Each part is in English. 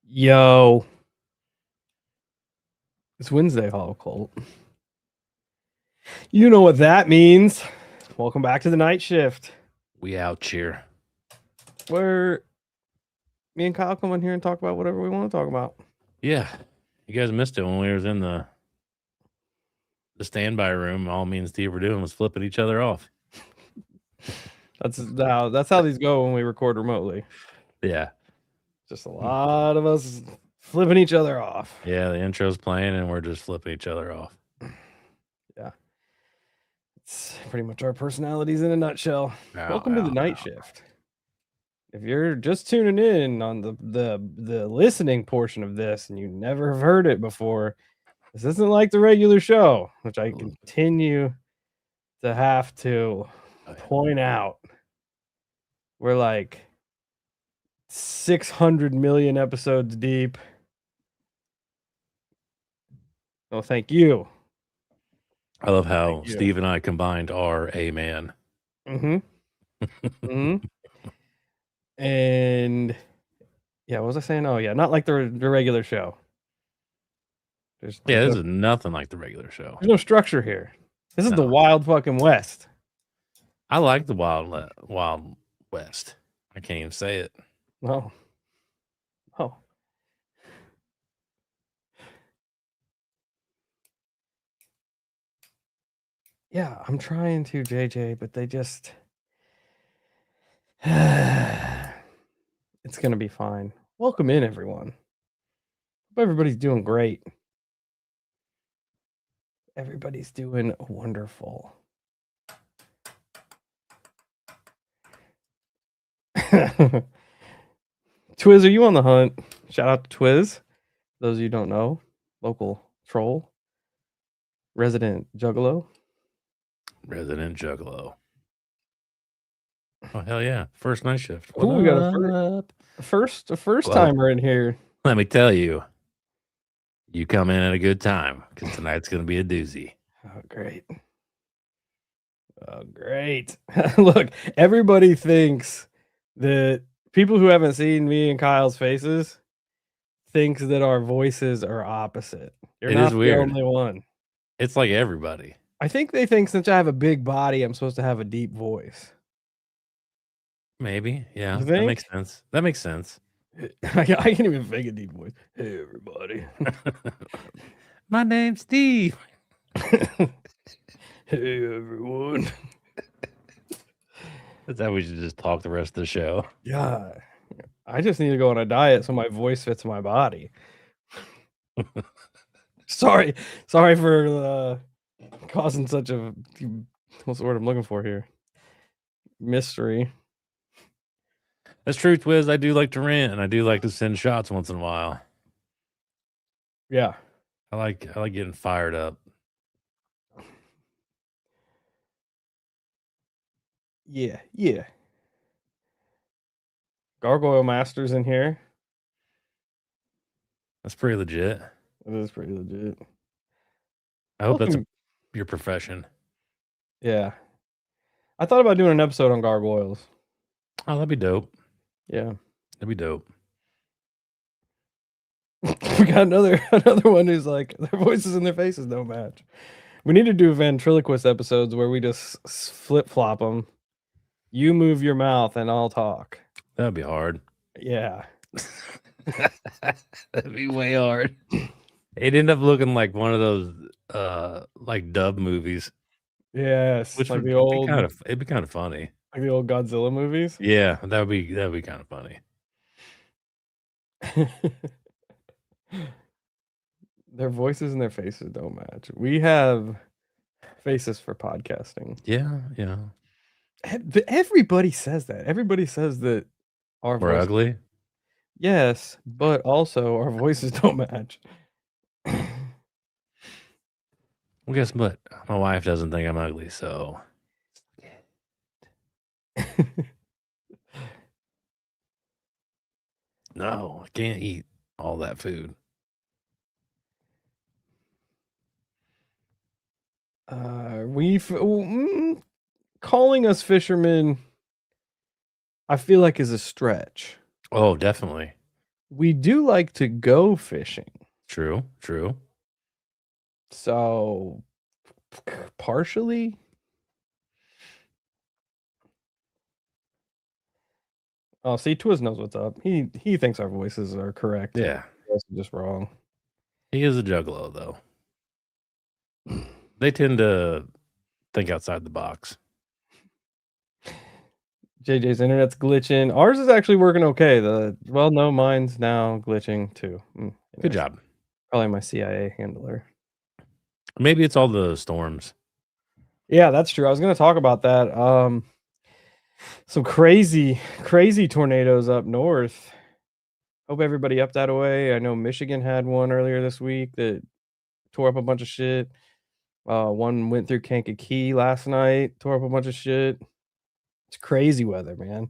Yo, it's Wednesday, Hollow Cult. You know what that means. Welcome back to the night shift. We out here. Where me and Kyle come in here and talk about whatever we want to talk about. Yeah, you guys missed it when we was in the standby room. All me and Steve were doing was flipping each other off. That's how these go when we record remotely. Yeah, just a lot of us flipping each other off. Yeah, the intro's playing and we're just flipping each other off. Yeah, it's pretty much our personalities in a nutshell. Welcome to the night shift. If you're just tuning in on the listening portion of this and you never have heard it before, this isn't like the regular show, which I continue to have to point out. We're like 600 million episodes deep. Oh, thank you. I love how Steve and I combined are a man. And yeah, what was I saying? Oh yeah, not like the regular show. This is nothing like the regular show. There's no structure here. This is the Wild fucking West. I like the Wild West. I can't even say it. Oh. Yeah, I'm trying to, JJ, but they just... It's going to be fine. Welcome in, everyone. Hope everybody's doing great. Everybody's doing wonderful. Twiz, are you on the hunt? Shout out to Twiz. Those of you who don't know, local troll, resident juggalo. Oh hell yeah! First night shift. Oh, we got a first timer in here. Let me tell you, you come in at a good time because tonight's going to be a doozy. Oh great! Oh great! Look, everybody thinks that people who haven't seen me and Kyle's faces thinks that our voices are opposite. You're not the only one. It's like everybody. I think they think since I have a big body, I'm supposed to have a deep voice. Maybe, yeah. That makes sense. I can't even fake a deep voice. Hey, everybody. My name's Steve. Hey, everyone. That's how we should just talk the rest of the show. Yeah. I just need to go on a diet so my voice fits my body. Sorry for causing such a... What's the word I'm looking for here? Mystery. That's true, Twiz. I do like to rant, and I do like to send shots once in a while. Yeah. I like getting fired up. Yeah. Gargoyle Master's in here. That's pretty legit. It is pretty legit. I hope that's your profession. Yeah. I thought about doing an episode on gargoyles. Oh, that'd be dope. Yeah. That'd be dope. We got another one who's like, their voices and their faces don't match. We need to do ventriloquist episodes where we just flip flop them. You move your mouth and I'll talk. That'd be hard. Yeah. That'd be way hard. It'd end up looking like one of those like dub movies. Yes. Which like would the old it'd be kind of funny. Like the old Godzilla movies? Yeah, that'd be kind of funny. Their voices and their faces don't match. We have faces for podcasting. Yeah. Everybody says that. Everybody says that we're ugly. Yes, but also our voices don't match. Well, guess what? My wife doesn't think I'm ugly, so. No, I can't eat all that food. Calling us fishermen, I feel like is a stretch. Oh, definitely. We do like to go fishing. True. So, partially. Oh, see, Twiz knows what's up. He thinks our voices are correct. Yeah. That's just wrong. He is a juggalo, though. They tend to think outside the box. JJ's internet's glitching. Ours is actually working okay. No, mine's now glitching too. Good job. Probably my CIA handler. Maybe it's all the storms. Yeah, that's true. I was going to talk about that. Some crazy tornadoes up north. Hope everybody up that way. I know Michigan had one earlier this week that tore up a bunch of shit. One went through Kankakee last night, tore up a bunch of shit. It's crazy weather, man.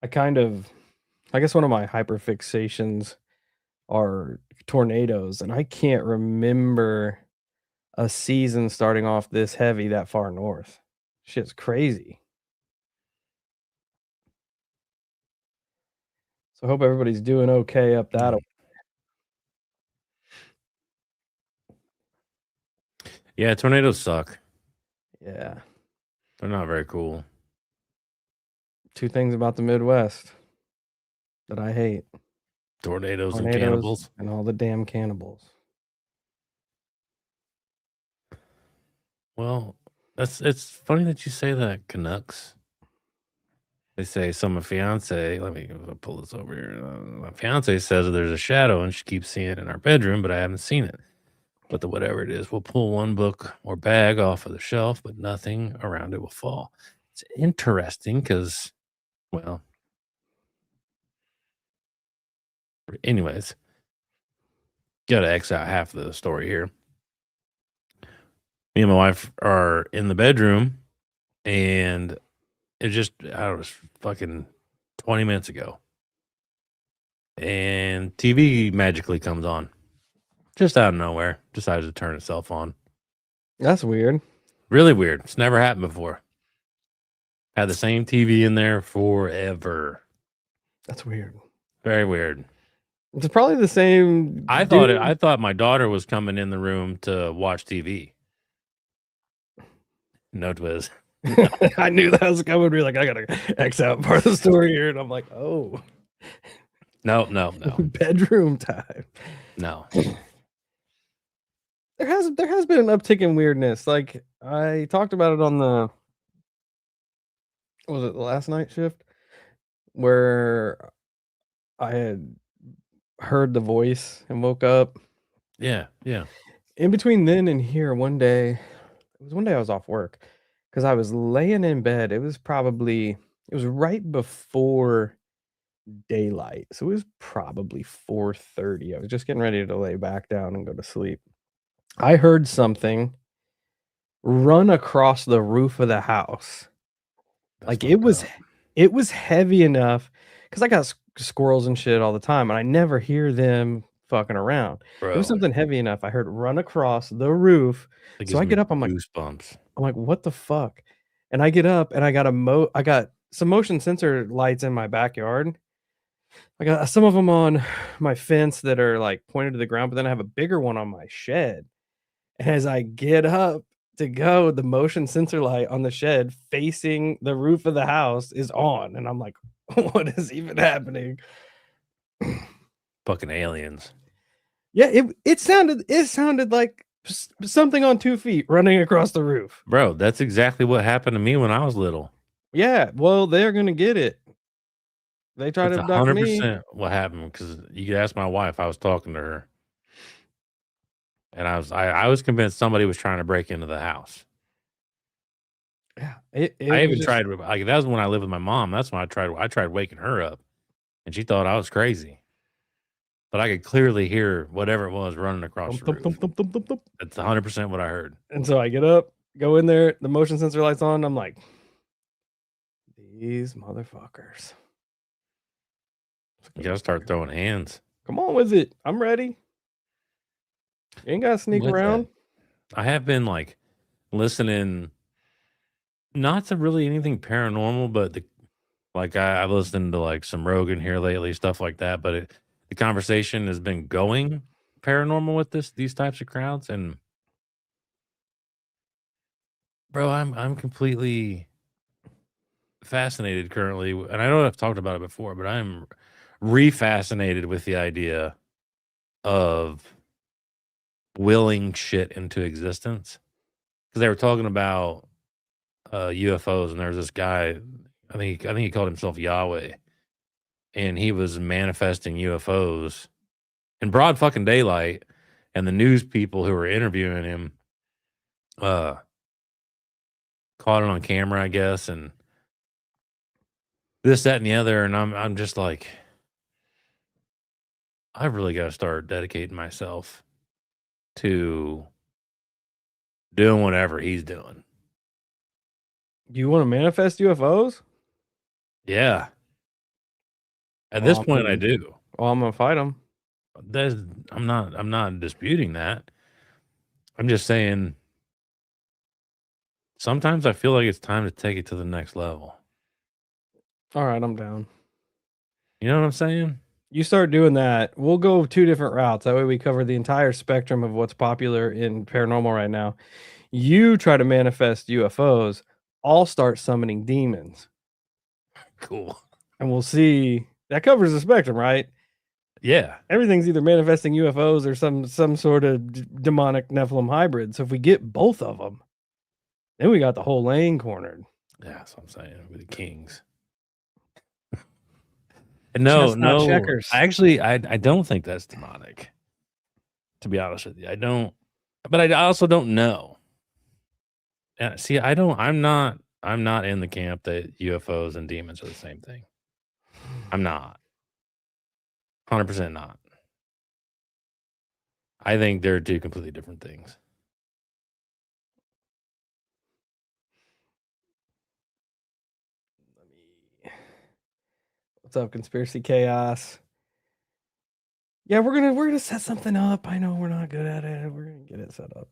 I guess one of my hyperfixations are tornadoes, and I can't remember a season starting off this heavy that far north. Shit's crazy. So I hope everybody's doing okay up that way. Yeah, tornadoes suck. Yeah. They're not very cool. Two things about the Midwest that I hate. Tornadoes and cannibals. And all the damn cannibals. Well, it's funny that you say that, Canucks. They say, so my fiance, let me pull this over here. My fiance says there's a shadow and she keeps seeing it in our bedroom, but I haven't seen it. But whatever it is, we'll pull one book or bag off of the shelf, but nothing around it will fall. It's interesting because, well, anyways, got to X out half of the story here. Me and my wife are in the bedroom, and it just, I was fucking 20 minutes ago. And TV magically comes on. Just out of nowhere. Decides to turn itself on. That's weird. Really weird. It's never happened before. Had the same TV in there forever. That's weird. Very weird. It's probably the same. I thought my daughter was coming in the room to watch TV. No, Twiz. I knew that was coming. Be like, I gotta X out part of the story here, and I'm like, oh, no. Bedroom time. No. There has been an uptick in weirdness. Like I talked about it on the last night shift where I had heard the voice and woke up. Yeah. In between then and here, one day I was off work because I was laying in bed. It It was right before daylight, so it was probably 4:30. I was just getting ready to lay back down and go to sleep. I heard something run across the roof of the house. That's Like, fucked up. it was heavy enough because I got squirrels and shit all the time, and I never hear them fucking around. It was Bro, something heavy enough I heard run across the roof. it So gives I me get up, goosebumps. I'm like, "What the fuck?" And I get up and I got some motion sensor lights in my backyard. I got some of them on my fence that are, like, pointed to the ground, but then I have a bigger one on my shed. And as I get up to go, the motion sensor light on the shed facing the roof of the house is on, and I'm like, "What is even happening?" Fucking aliens. Yeah, it sounded like something on 2 feet running across the roof. Bro, that's exactly what happened to me when I was little. Yeah, well, they're gonna get it. They tried to That's abduct me. 100% what happened because you could ask my wife. I was talking to her, and I was convinced somebody was trying to break into the house. Yeah, it I was even just tried like, that was when I lived with my mom. That's when I tried waking her up, and she thought I was crazy. But I could clearly hear whatever it was running across thump, the thump, roof. thump, thump, thump, thump, thump. That's 100% what I heard. And so I get up, go in there, the motion sensor light's on, I'm like, "These motherfuckers." You gotta start throwing hands. Come on with it. I'm ready. You ain't gotta sneak With that, around. I have been, like, listening not to really anything paranormal, but I've listened to, like, some Rogan here lately, stuff like that, but the conversation has been going paranormal with these types of crowds, and bro, I'm completely fascinated currently, and I know I've talked about it before, but I'm re-fascinated with the idea of willing shit into existence. Because they were talking about, UFOs, and there was this guy, I think he called himself Yahweh, and he was manifesting UFOs in broad fucking daylight, and the news people who were interviewing him, uh, caught it on camera, I guess, and this, that, and the other, and I'm just like, I really gotta start dedicating myself to doing whatever he's doing. You wanna manifest UFOs? Yeah. At this Well, point, I do. I'm gonna fight them. There's I'm not disputing that. I'm just saying sometimes I feel like it's time to take it to the next level. Alright, I'm down. You know what I'm saying? You start doing that, we'll go 2 different routes, that way we cover the entire spectrum of what's popular in paranormal right now. You try to manifest UFOs, I'll start summoning demons, Cool. and we'll see that covers the spectrum, right? Yeah. Everything's either manifesting UFOs or some sort of demonic Nephilim hybrid, so if we get both of them, then we got the whole lane cornered. Yeah, that's what I'm saying. We're the kings. No, Chestnut no. checkers. I don't think that's demonic. To be honest with you, I don't. But I also don't know. Yeah, see, I'm not in the camp that UFOs and demons are the same thing. I'm not. 100% not. I think they're two completely different things. What's up, Conspiracy Chaos? Yeah, we're gonna set something up. I know we're not good at it. We're gonna get it set up.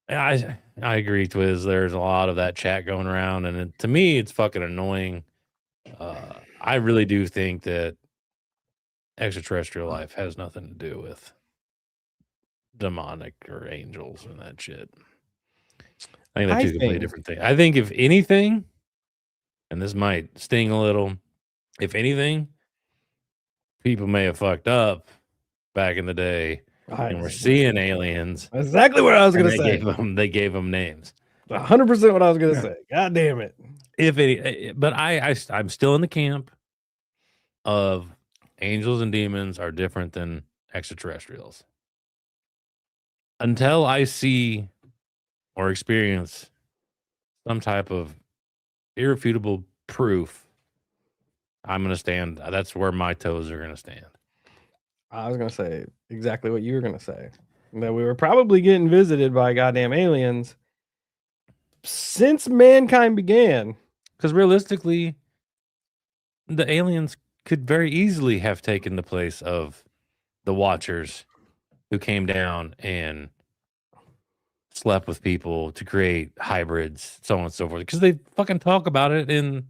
I agree, Twiz. There's a lot of that chat going around, and to me, it's fucking annoying. I really do think that extraterrestrial life has nothing to do with demonic or angels and that shit. I think they're two completely different things. I think if anything, and this might sting a little, if anything, people may have fucked up back in the day, and we're seeing aliens. Exactly what I was gonna say. They gave them names. 100% what I was gonna say. God damn it. But I'm still in the camp of angels and demons are different than extraterrestrials. Until I see or experience some type of irrefutable proof, I'm going to stand. That's where my toes are going to stand. I was going to say exactly what you were going to say. That we were probably getting visited by goddamn aliens since mankind began. Because realistically, the aliens could very easily have taken the place of the Watchers who came down and slept with people to create hybrids, so on and so forth. Because they fucking talk about it in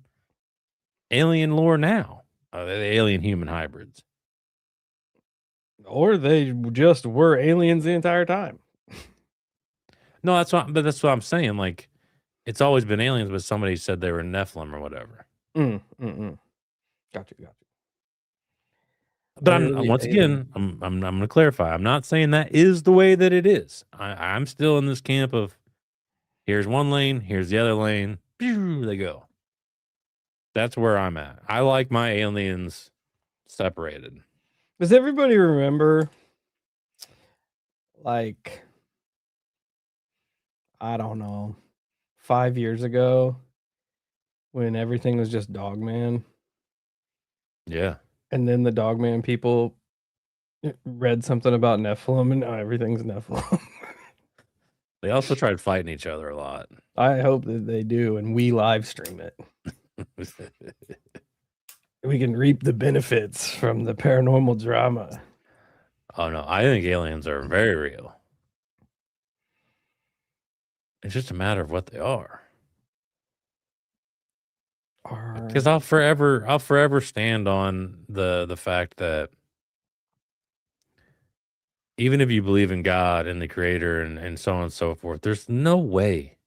alien lore now. The alien human hybrids. Or they just were aliens the entire time. No, that's what I'm saying. Like, it's always been aliens, but somebody said they were Nephilim or whatever. Got you. But I'm going to clarify. I'm not saying that is the way that it is. I'm still in this camp of here's one lane, here's the other lane. They go. That's where I'm at. I like my aliens separated. Does everybody remember, like, I don't know, 5 years ago when everything was just Dogman? Yeah. And then the Dogman people read something about Nephilim, and now everything's Nephilim. They also tried fighting each other a lot. I hope that they do, and we live stream it. We can reap the benefits from the paranormal drama. Oh, no. I think aliens are very real. It's just a matter of what they are. Because I'll forever stand on the fact that even if you believe in God and the creator and so on and so forth, there's no way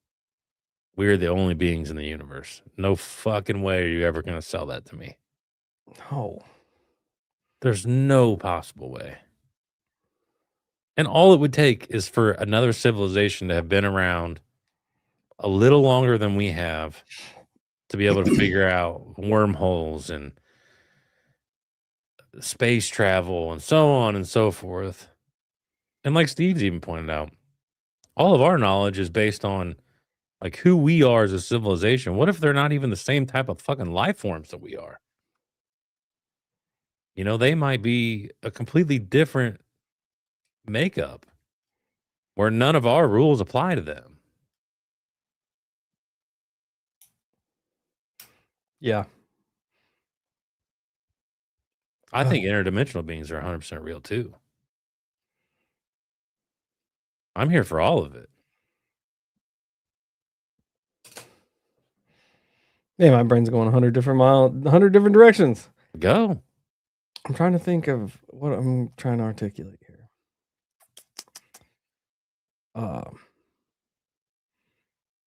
we're the only beings in the universe. No fucking way are you ever going to sell that to me. No. There's no possible way. And all it would take is for another civilization to have been around a little longer than we have to be able to figure out wormholes and space travel and so on and so forth. And like Steve's even pointed out, all of our knowledge is based on like who we are as a civilization. What if they're not even the same type of fucking life forms that we are? You know, they might be a completely different makeup where none of our rules apply to them. Yeah. I think interdimensional beings are 100% real too. I'm here for all of it. Yeah, my brain's going 100 different directions. Go. I'm trying to think of what I'm trying to articulate here.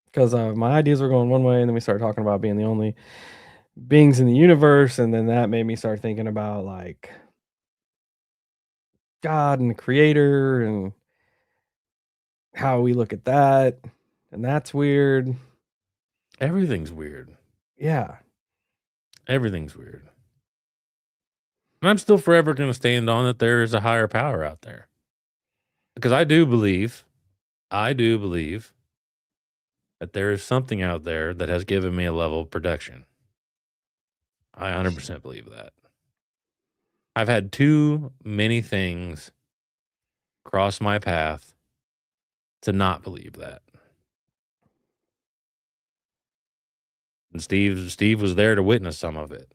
Because my ideas were going one way, and then we started talking about being the only beings in the universe, and then that made me start thinking about like God and the creator and how we look at that, and that's weird. Everything's weird. Yeah. Everything's weird. And I'm still forever going to stand on that there is a higher power out there. Because I do believe that there is something out there that has given me a level of protection. I 100% believe that. I've had too many things cross my path to not believe that. And Steve was there to witness some of it.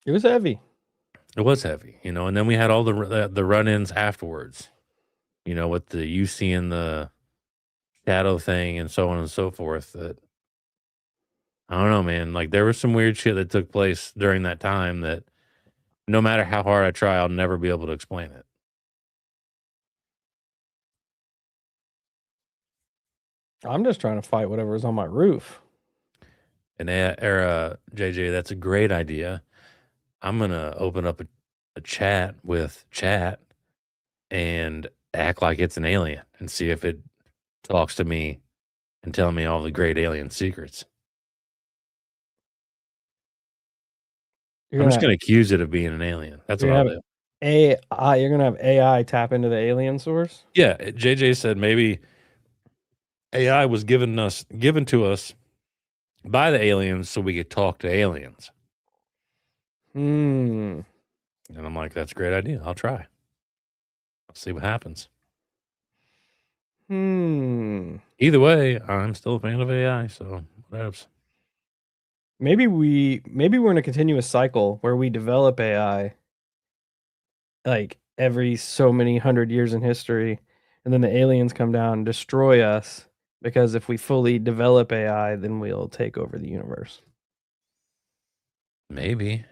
It was heavy. It was heavy, you know, and then we had all the run-ins afterwards, you know, with the you seeing the shadow thing and so on and so forth. That I don't know, man. Like there was some weird shit that took place during that time that no matter how hard I try, I'll never be able to explain it. I'm just trying to fight whatever's on my roof. And era JJ, that's a great idea. I'm gonna open up a chat with chat and act like it's an alien and see if it talks to me and tell me all the great alien secrets. I'm just gonna accuse it of being an alien. That's what I'll do. AI, you're gonna have AI tap into the alien source? Yeah, JJ said maybe AI was given to us by the aliens so we could talk to aliens. And I'm like, that's a great idea. I'll try. I'll see what happens. Either way, I'm still a fan of AI, so whatever. Maybe we're in a continuous cycle where we develop AI like every so many 100 years in history, and then the aliens come down and destroy us, because if we fully develop AI, then we'll take over the universe. Maybe.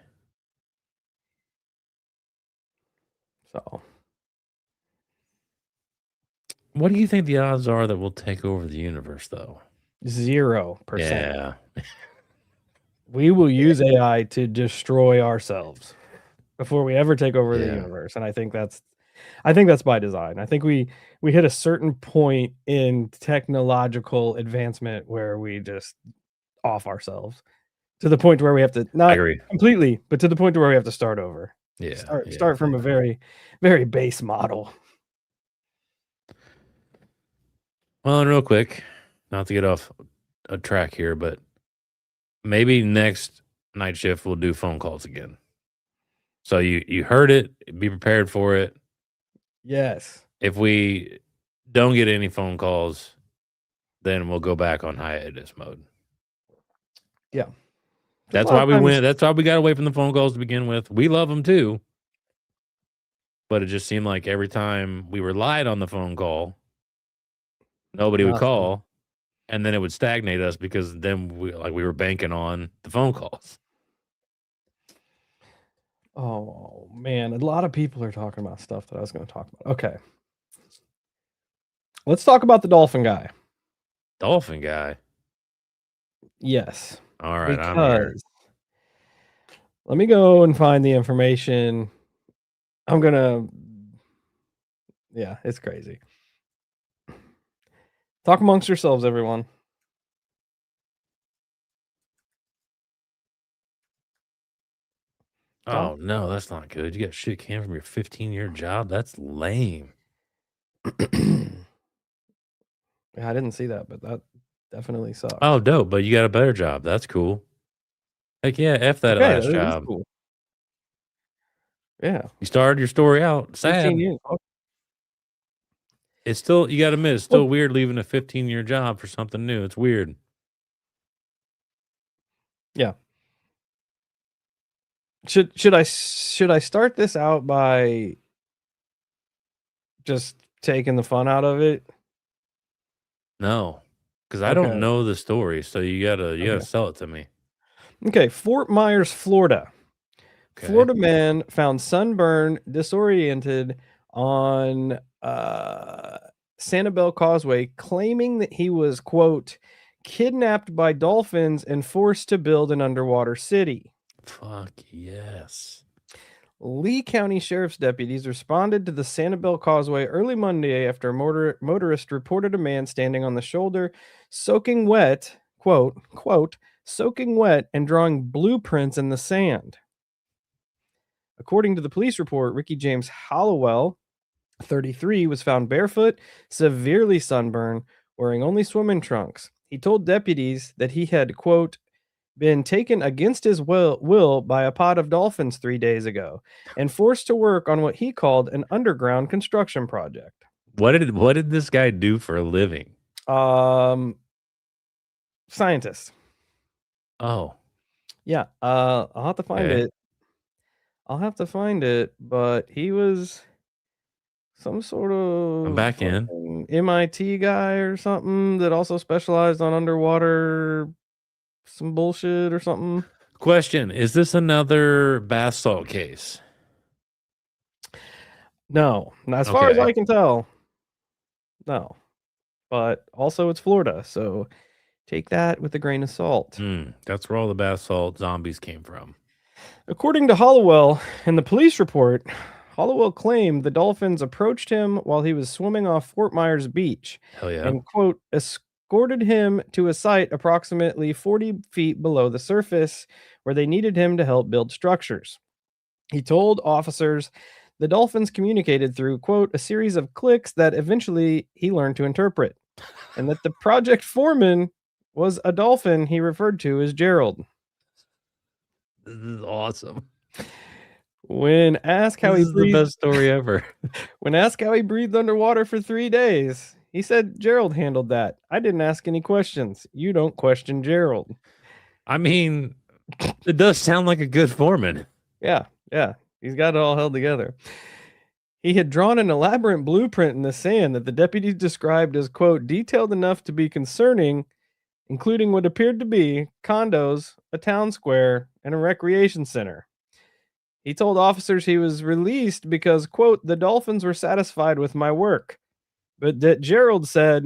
So, what do you think the odds are that we'll take over the universe, though? 0%. Yeah. We will use AI to destroy ourselves before we ever take over the universe, and I think that's by design. I think we hit a certain point in technological advancement where we just off ourselves to the point where we have to not completely, but to the point where we have to start over. Start from a very, very base model. Well, and real quick, not to get off a track here, but maybe next night shift we'll do phone calls again. So you heard it, be prepared for it. Yes. If we don't get any phone calls, then we'll go back on hiatus mode. Yeah. That's why we went. That's why we got away from the phone calls to begin with. We love them too. But it just seemed like every time we relied on the phone call, nobody would call, and then it would stagnate us because then we were banking on the phone calls. Oh man, a lot of people are talking about stuff that I was going to talk about. Okay. Let's talk about the dolphin guy. Dolphin guy? Yes. All right, I'm here. Let me go and find the information. Yeah, it's crazy. Talk amongst yourselves, everyone. Oh, no, that's not good. You got shit canned from your 15-year job? That's lame. Yeah, I didn't see that, but that definitely sucks. Oh, dope, but you got a better job. That's cool. Heck yeah, F that last job. Cool. Yeah. You started your story out sad. 15 years. It's still, you got to admit, it's still weird leaving a 15-year job for something new. It's weird. Yeah. Should I start this out by just taking the fun out of it? No, because I don't know the story, so you gotta sell it to me. Okay, Fort Myers, Florida. Okay. Florida man found sunburn, disoriented on Sanibel Causeway, claiming that he was, quote, kidnapped by dolphins and forced to build an underwater city. Fuck yes. Lee County Sheriff's deputies responded to the Sanibel Causeway early Monday after a motorist reported a man standing on the shoulder, soaking wet, quote, soaking wet and drawing blueprints in the sand. According to the police report, Ricky James Hallowell, 33, was found barefoot, severely sunburned, wearing only swimming trunks. He told deputies that he had, quote, been taken against his will by a pod of dolphins 3 days ago and forced to work on what he called an underground construction project. What did this guy do for a living? Scientist. Oh. Yeah, I'll have to find it. I'll have to find it, but he was some sort of I'm back in MIT guy or something that also specialized on underwater some bullshit or something. Question, is this another bath salt case? No, as far as I can tell. No. But also it's Florida, so take that with a grain of salt. That's where all the bath salt zombies came from. According to Hallowell in the police report, Hallowell claimed the dolphins approached him while he was swimming off Fort Myers Beach. Hell yeah. And, quote, escorted him to a site approximately 40 feet below the surface where they needed him to help build structures. He told officers the dolphins communicated through, quote, a series of clicks that eventually he learned to interpret, and that the project foreman was a dolphin he referred to as Gerald. This is awesome. When asked how this he is breathed, the best story ever. when asked how he breathed underwater for 3 days, he said Gerald handled that. I didn't ask any questions. You don't question Gerald. I mean, it does sound like a good foreman. Yeah, he's got it all held together. He had drawn an elaborate blueprint in the sand that the deputies described as, quote, detailed enough to be concerning, including what appeared to be condos, a town square, and a recreation center. He told officers he was released because, quote, the dolphins were satisfied with my work, but that Gerald said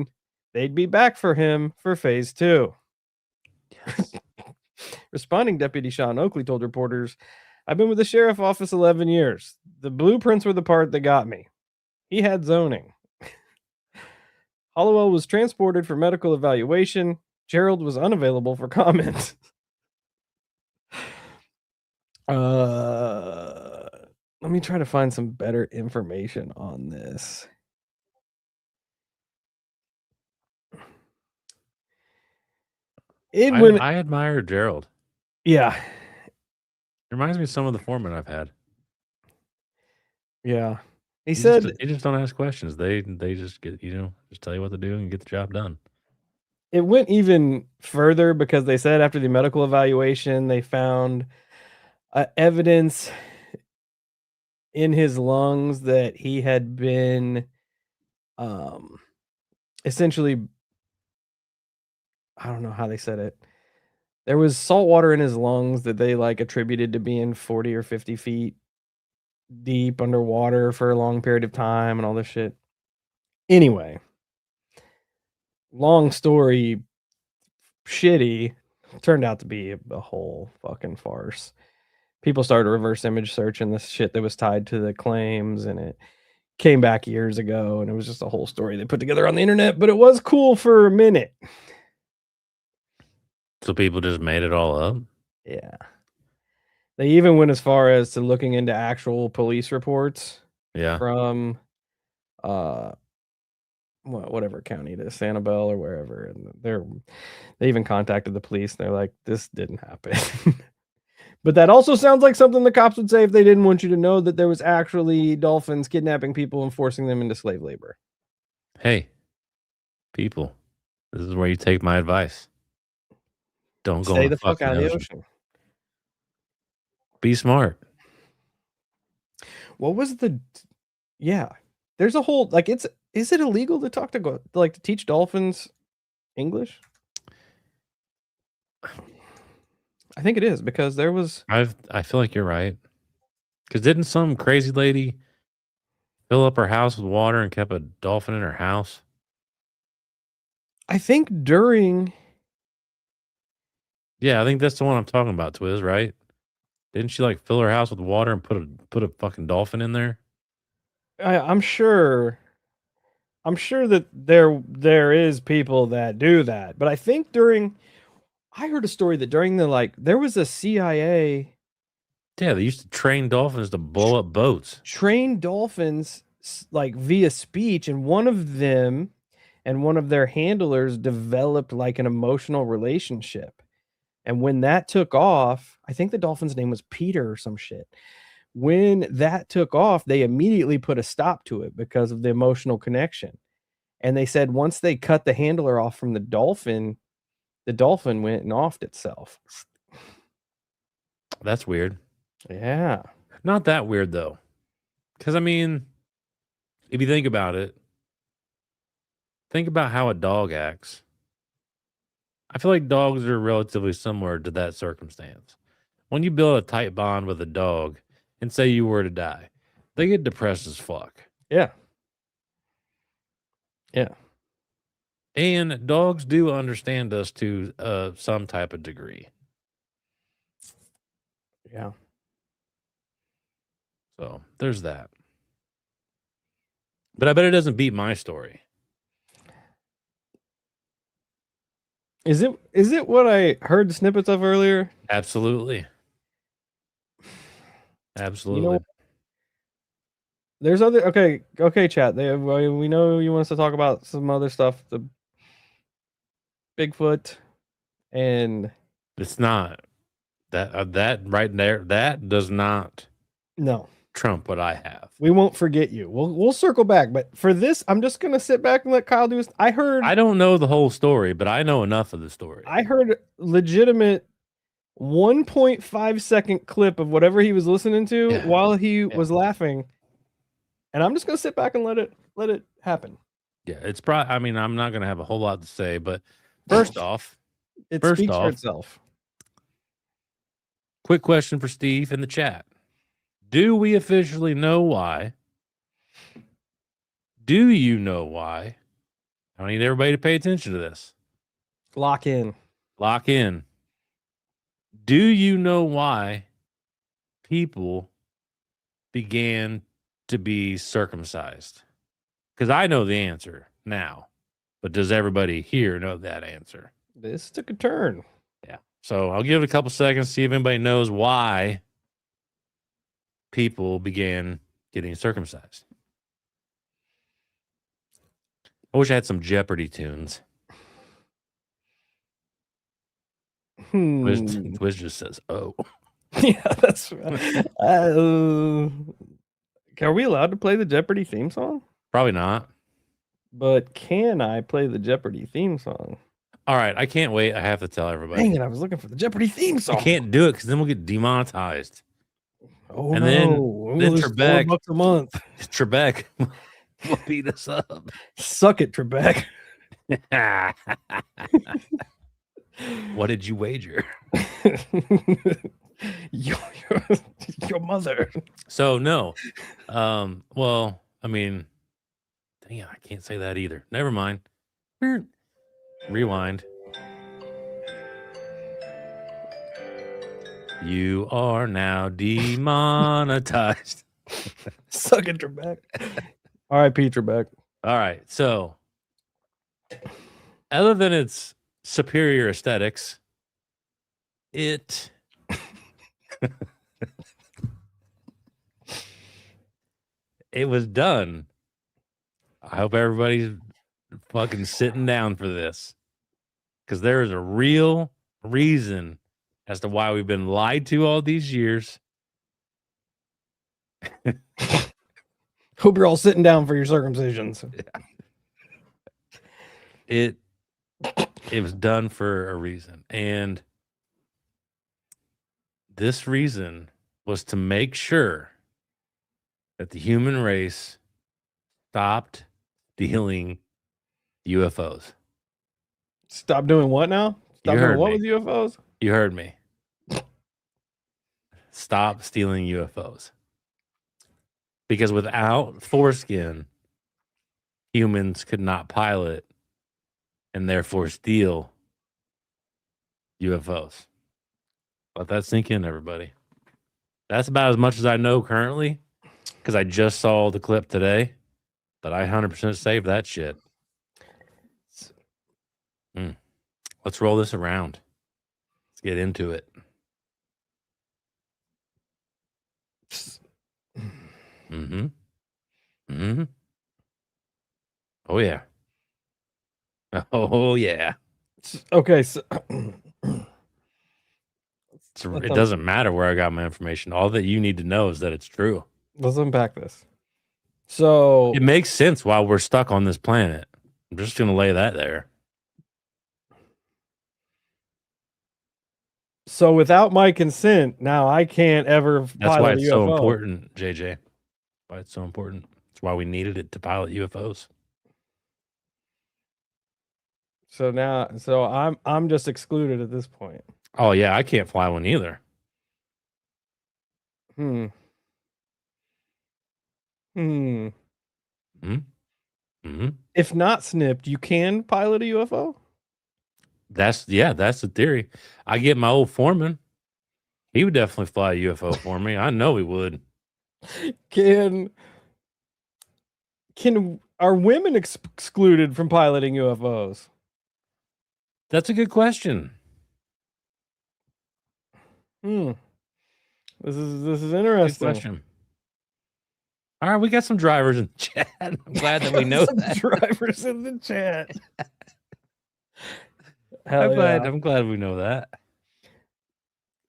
they'd be back for him for phase 2. Yes. Responding Deputy Sean Oakley told reporters, I've been with the sheriff office 11 years. The blueprints were the part that got me. He had zoning. Hollowell was transported for medical evaluation. Gerald was unavailable for comment. Let me try to find some better information on this. I admire Gerald. Yeah. It reminds me of some of the foremen I've had. Yeah. He You said just don't ask questions. They just get, just tell you what to do and get the job done. it went even further because they said after the medical evaluation, they found evidence in his lungs that he had been essentially, I don't know how they said it. There was salt water in his lungs that they like attributed to being 40 or 50 feet deep underwater for a long period of time and all this shit. Anyway, long story shitty, turned out to be a whole fucking farce. People started reverse image searching this shit that was tied to the claims, and it came back years ago, and it was just a whole story they put together on the internet, but it was cool for a minute. So people just made it all up? Yeah. They even went as far as to looking into actual police reports from whatever county it is, Sanibel or wherever, and they even contacted the police. They're like, this didn't happen. But that also sounds like something the cops would say if they didn't want you to know that there was actually dolphins kidnapping people and forcing them into slave labor. Hey, people, this is where you take my advice. Don't go Stay in the fuck fucking out of the ocean. ocean. Be smart. What was there's a whole, like, is it illegal to talk to, like, to teach dolphins English? I think it is because there was. I feel like you're right. Because didn't some crazy lady fill up her house with water and kept a dolphin in her house? I think during. Yeah, I think that's the one I'm talking about, Twiz, right? Didn't she like fill her house with water and put a fucking dolphin in there? I'm sure that there is people that do that, but I think I heard a story that during there was a CIA. Yeah, they used to train dolphins to blow up boats. Train dolphins like via speech, and one of them and one of their handlers developed like an emotional relationship. And when that took off, I think the dolphin's name was Peter or some shit. When that took off, they immediately put a stop to it because of the emotional connection. And they said once they cut the handler off from the dolphin went and offed itself. That's weird. Yeah. Not that weird though. Because I mean, if you think about it, think about how a dog acts. I feel like dogs are relatively similar to that circumstance. When you build a tight bond with a dog and say you were to die, they get depressed as fuck. Yeah. Yeah. And dogs do understand us to some type of degree. Yeah. So there's that. But I bet it doesn't beat my story. Is it what I heard snippets of earlier? Absolutely. Absolutely. You know, there's other okay, chat. We know you want us to talk about some other stuff. The Bigfoot, And it's not that right there. That does not trump what I have. We won't forget you. We'll circle back, but for this, I'm just gonna sit back and let Kyle do his. I don't know the whole story, but I know enough of the story. I heard legitimate 1.5 second clip of whatever he was listening to while he was laughing, and I'm just gonna sit back and let it happen. Yeah, it's probably. I mean, I'm not gonna have a whole lot to say, but first off, speaks for itself. Quick question for Steve in the chat. Do we officially know why? Do you know why? I need everybody to pay attention to this. Lock in. Do you know why people began to be circumcised? Because I know the answer now, but does everybody here know that answer? This took a turn. Yeah. So I'll give it a couple seconds, see if anybody knows why people began getting circumcised. I wish I had some Jeopardy tunes. Twiz just says, "Oh." Yeah, that's right. Are we allowed to play the Jeopardy theme song? Probably not. But can I play the Jeopardy theme song? All right, I can't wait. I have to tell everybody. Dang it, I was looking for the Jeopardy theme song. I can't do it because then we'll get demonetized. Oh, and then Trebek, $4 a month. Trebek will beat us up. Suck it, Trebek. What did you wager? Your mother. So no. Well, I mean, dang it, I can't say that either. Never mind. Rewind. You are now demonetized. Suck it, Trebek. R.I.P. Trebek. All right. So, other than its superior aesthetics, it was done. I hope everybody's fucking sitting down for this, because there is a real reason as to why we've been lied to all these years. Hope you're all sitting down for your circumcisions. It was done for a reason, and this reason was to make sure that the human race stopped stealing UFOs. Stop doing what now? Stop doing what with UFOs? You heard me. Stop stealing UFOs. Because without foreskin, humans could not pilot and therefore steal UFOs. Let that sink in, everybody. That's about as much as I know currently, because I just saw the clip today, but I 100% saved that shit. Let's roll this around. Let's get into it. Oh yeah. Oh yeah. Okay, so it doesn't matter where I got my information. All that you need to know is that it's true. Let's unpack this. So it makes sense why we're stuck on this planet. I'm just gonna lay that there. So without my consent, now I can't ever pilot That's why it's a UFO. so important, JJ. Why it's so important. That's why we needed it to pilot UFOs. So now, I'm just excluded at this point. Oh yeah, I can't fly one either. If not snipped, you can pilot a UFO? That's the theory. I get my old foreman. He would definitely fly a UFO for me. I know he would. Are women excluded from piloting UFOs? That's a good question. This is interesting. Good question. All right, we got some drivers in the chat. I'm glad that we know that. Drivers in the chat. I'm glad we know that.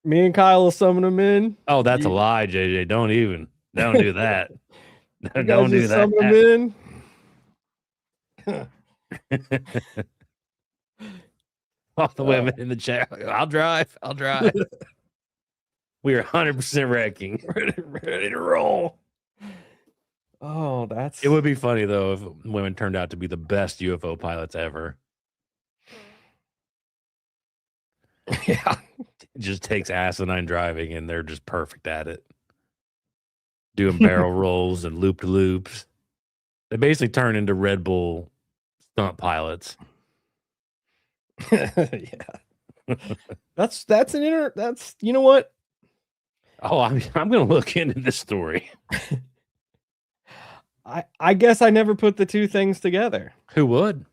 Me and Kyle will summon them in. Oh, that's a lie, JJ. Don't do that. Don't do that. Summon them in. All the women in the chat. I'll drive. We are 100% wrecking. ready to roll. Oh, it would be funny though if women turned out to be the best UFO pilots ever. Yeah. It just takes asinine driving and they're just perfect at it. Doing barrel rolls and loop-to-loops. They basically turn into Red Bull stunt pilots. Yeah. That's you know what? Oh, I'm gonna look into this story. I guess I never put the two things together. Who would?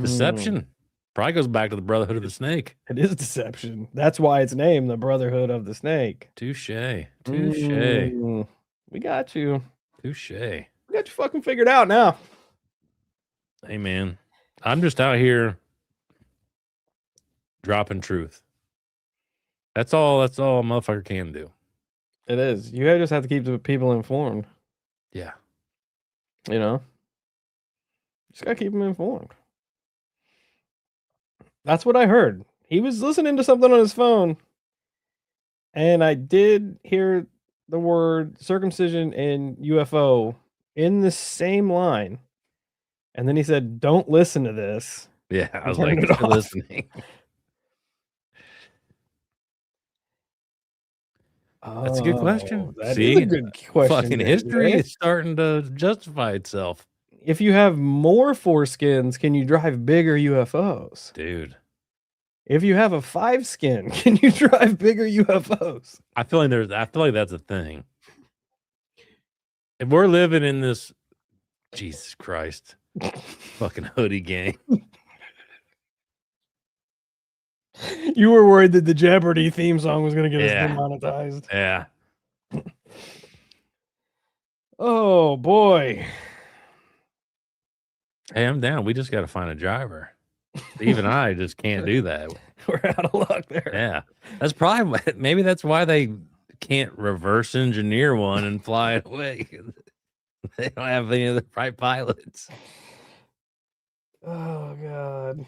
Deception. Probably goes back to the Brotherhood of the Snake. It is deception. That's why it's named the Brotherhood of the Snake. Touche. We got you. Touche. We got you fucking figured out now. Hey man, I'm just out here dropping truth. That's all a motherfucker can do. It is. You just have to keep the people informed. Yeah. You know? Just gotta keep them informed. That's what I heard. He was listening to something on his phone, and I did hear the word circumcision and UFO in the same line. And then he said, "Don't listen to this." Yeah, I was like, listening. That's a good question. That is a good question. Fucking history is starting to justify itself. If you have more foreskins, can you drive bigger UFOs? Dude. If you have a 5 skin, can you drive bigger UFOs? I feel like that's a thing. If we're living in this, Jesus Christ, fucking hoodie gang. You were worried that the Jeopardy theme song was going to get us demonetized. Yeah. Oh, boy. Hey, I'm down. We just got to find a driver. Even I just can't do that. We're out of luck there. Yeah. That's probably, maybe that's why they can't reverse engineer one and fly it away. They don't have any of the right pilots. Oh, God.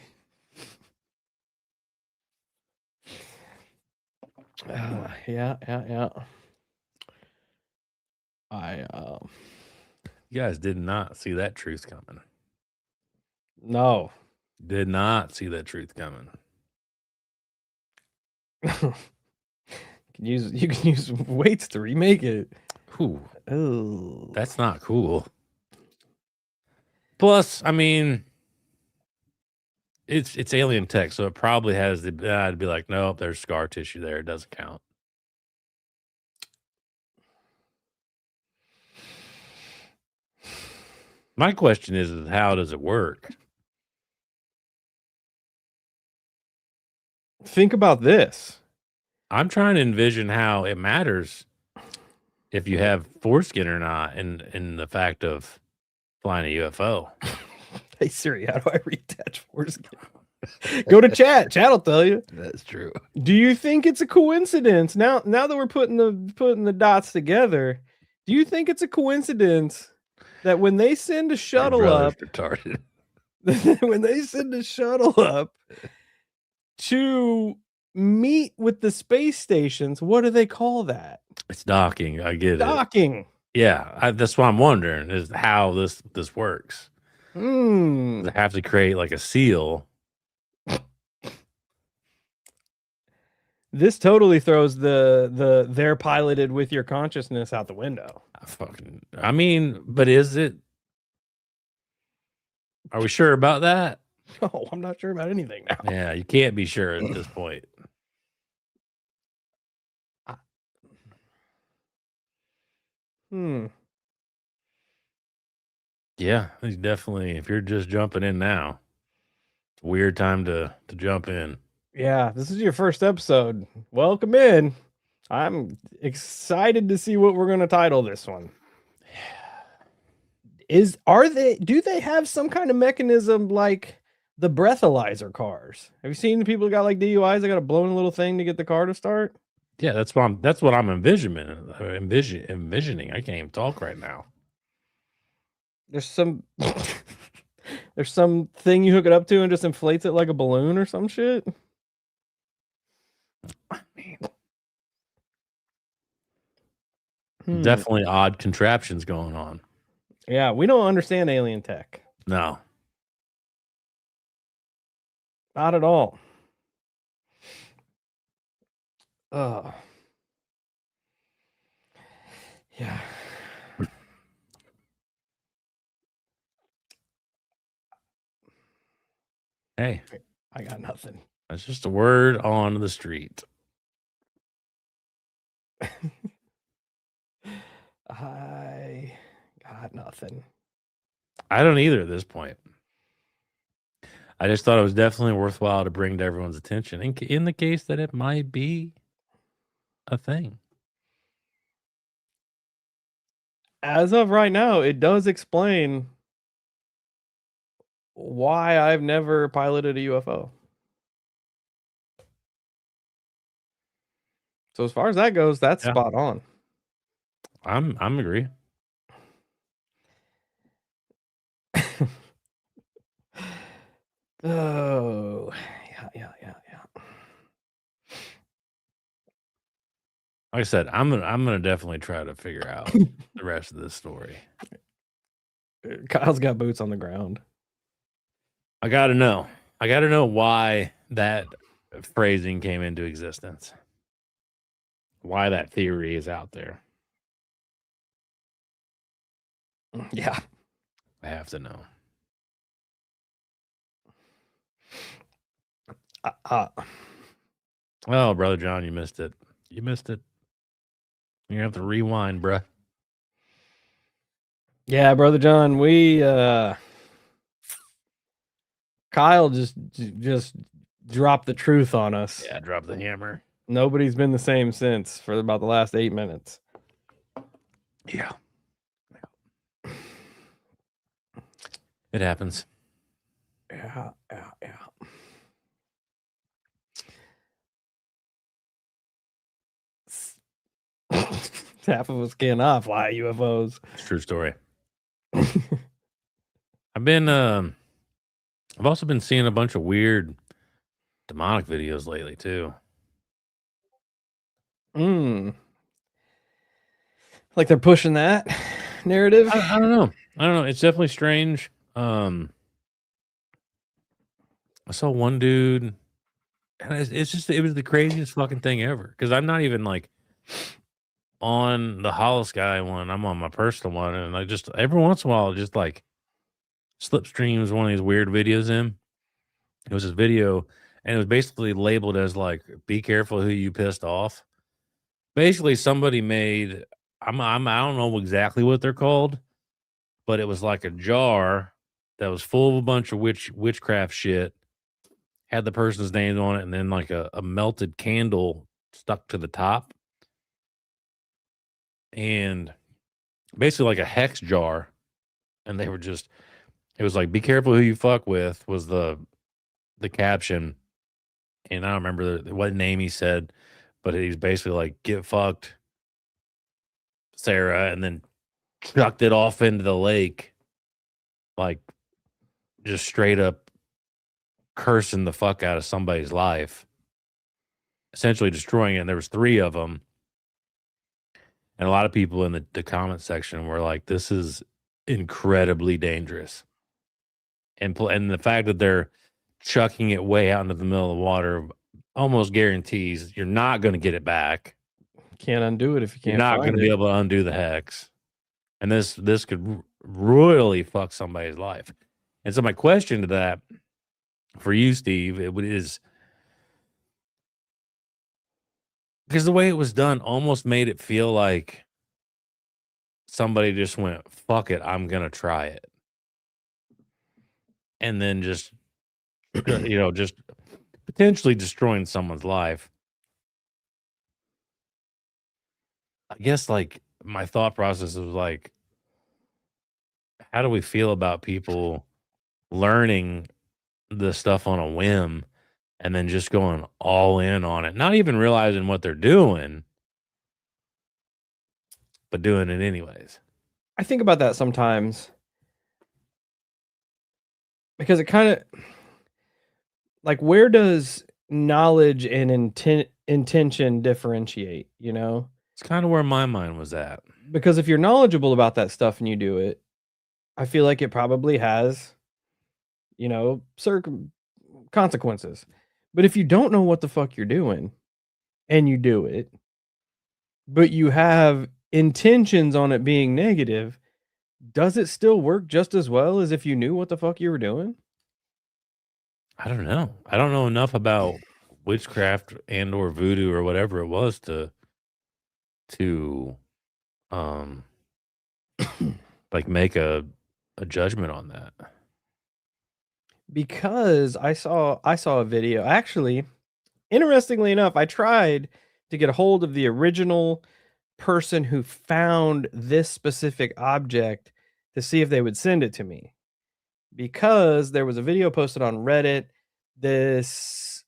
Yeah. You guys did not see that truth coming. No. Did not see that truth coming. You can use weights to remake it. Ooh. Oh. That's not cool. Plus, I mean, it's alien tech, so it probably has the to be like, nope, there's scar tissue there. It doesn't count. My question is how does it work? Think about this. I'm trying to envision how it matters if you have foreskin or not in the fact of flying a UFO. Hey Siri, how do I reattach foreskin? Go to chat. Chat will tell you. That's true. Do you think it's a coincidence? Now that we're putting the dots together, do you think it's a coincidence that when they send a shuttle up, retarded. when they send a shuttle up to meet with the space stations, what do they call that? It's docking. I get it. Docking. Yeah, that's what I'm wondering is how this works. They have to create like a seal. This totally throws the they're piloted with your consciousness out the window. I mean, but is it? Are we sure about that? No, I'm not sure about anything now. Yeah, you can't be sure at this point. Yeah, he's definitely. If you're just jumping in now, it's a weird time to jump in. Yeah, this is your first episode. Welcome in. I'm excited to see what we're going to title this one. Do they have some kind of mechanism like the breathalyzer cars. Have you seen the people who got like DUIs? They got a blown little thing to get the car to start. Yeah, that's what I'm envisioning. I can't even talk right now. There's some there's some thing you hook it up to and just inflates it like a balloon or some shit. I mean, definitely odd contraptions going on. Yeah, we don't understand alien tech. No. Not at all. Oh. Yeah. Hey, I got nothing. That's just a word on the street. I got nothing. I don't either at this point. I just thought it was definitely worthwhile to bring to everyone's attention in the case that it might be a thing. As of right now, it does explain why I've never piloted a UFO. So as far as that goes, that's spot on. I'm agree. Oh, yeah. Like I said, I'm gonna definitely try to figure out the rest of this story. Kyle's got boots on the ground. I gotta know why that phrasing came into existence. Why that theory is out there. Yeah. I have to know. Oh, Brother John, you missed it. You're gonna have to rewind, bruh. Yeah, Brother John, we Kyle just dropped the truth on us. Yeah, drop the hammer. Nobody's been the same since for about the last 8 minutes. Yeah. It happens. Yeah. Half of us cannot fly UFOs. It's a true story. I've also been seeing a bunch of weird demonic videos lately too. Like they're pushing that narrative. I don't know. It's definitely strange. I saw one dude, and it was the craziest fucking thing ever. Because I'm not even like on the Hollow Sky one. I'm on my personal one, and I just every once in a while, just like slipstreams one of these weird videos in. It was this video, and it was basically labeled as like, "Be careful who you pissed off." Basically, somebody made I don't know exactly what they're called, but it was like a jar that was full of a bunch of witchcraft shit, had the person's name on it, and then like a melted candle stuck to the top. And basically like a hex jar. And they were just, it was like, "Be careful who you fuck with," was the caption. And I don't remember what name he said, but he's basically like, "Get fucked, Sarah," and then chucked it off into the lake, like just straight up cursing the fuck out of somebody's life, essentially destroying it. And there was 3 of them. And a lot of people in the comment section were like, "This is incredibly dangerous." And the fact that they're chucking it way out into the middle of the water almost guarantees you're not going to get it back. Can't undo it if you can't. You're not going to be able to undo the hex. And this could royally fuck somebody's life. And so my question to that for you, Steve, it is, because the way it was done almost made it feel like somebody just went, "Fuck it, I'm going to try it." And then just, just potentially destroying someone's life. I guess like my thought process was like, how do we feel about people learning the stuff on a whim and then just going all in on it, not even realizing what they're doing, but doing it anyways. I think about that sometimes because it kind of like, where does knowledge and intention differentiate, you know? It's kind of where my mind was at. Because if you're knowledgeable about that stuff and you do it, I feel like it probably has, consequences. But if you don't know what the fuck you're doing and you do it, but you have intentions on it being negative, does it still work just as well as if you knew what the fuck you were doing? I don't know. I don't know enough about witchcraft and or voodoo or whatever it was to um like make a judgment on that. Because I saw a video. Actually, interestingly enough, I tried to get a hold of the original person who found this specific object to see if they would send it to me. Because there was a video posted on Reddit. This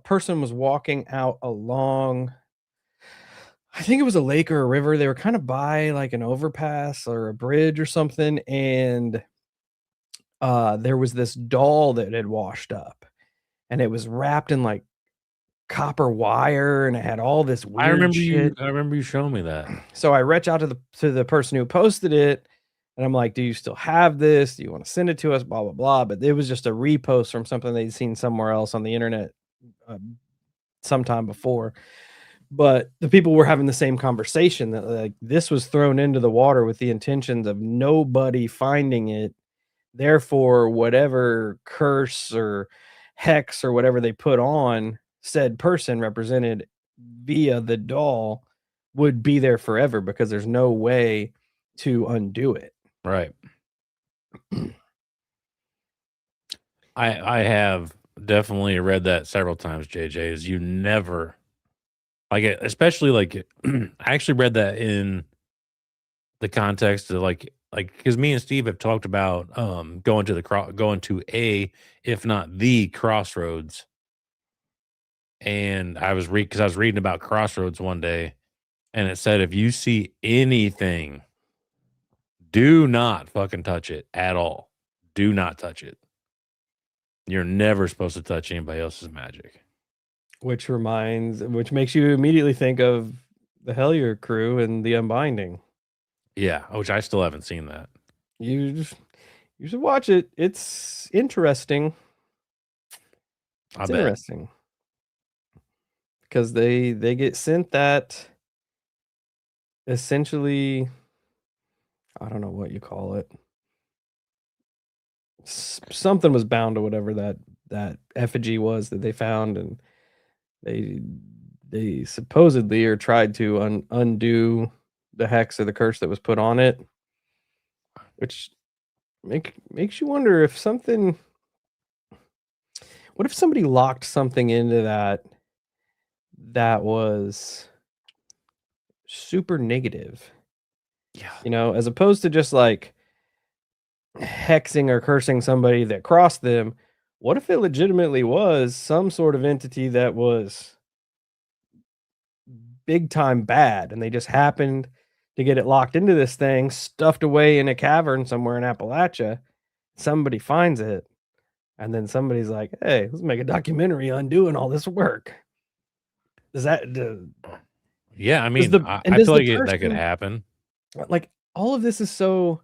person was walking out along, I think it was a lake or a river. They were kind of by like an overpass or a bridge or something, and there was this doll that had washed up, and it was wrapped in like copper wire, and it had all this weird shit. I remember you showing me that. So I reach out to the person who posted it, and I'm like, "Do you still have this? Do you want to send it to us?" Blah blah blah. But it was just a repost from something they'd seen somewhere else on the internet sometime before. But the people were having the same conversation that like this was thrown into the water with the intentions of nobody finding it. Therefore, whatever curse or hex or whatever they put on said person represented via the doll would be there forever because there's no way to undo it. Right. I have definitely read that several times, JJ. Is you never like it, especially like I actually read that in the context of like because me and Steve have talked about going to a if not the crossroads, and because I was reading about crossroads one day, and it said if you see anything, do not fucking touch it at all. Do not touch it. You're never supposed to touch anybody else's magic. Which makes you immediately think of the Hellier crew and the Unbinding. Yeah, which I still haven't seen that. You should watch it. It's interesting. It's interesting because they get sent that essentially. I don't know what you call it. Something was bound to whatever that effigy was that they found, and they supposedly or tried to undo the hex or the curse that was put on it, which makes you wonder if something. What if somebody locked something into that was super negative? Yeah. As opposed to just like hexing or cursing somebody that crossed them, what if it legitimately was some sort of entity that was big time bad and they just happened to get it locked into this thing, stuffed away in a cavern somewhere in Appalachia? Somebody finds it, and then somebody's like, "Hey, let's make a documentary on doing all this work." Does that Yeah, I mean, I feel like that could happen. Like, all of this is so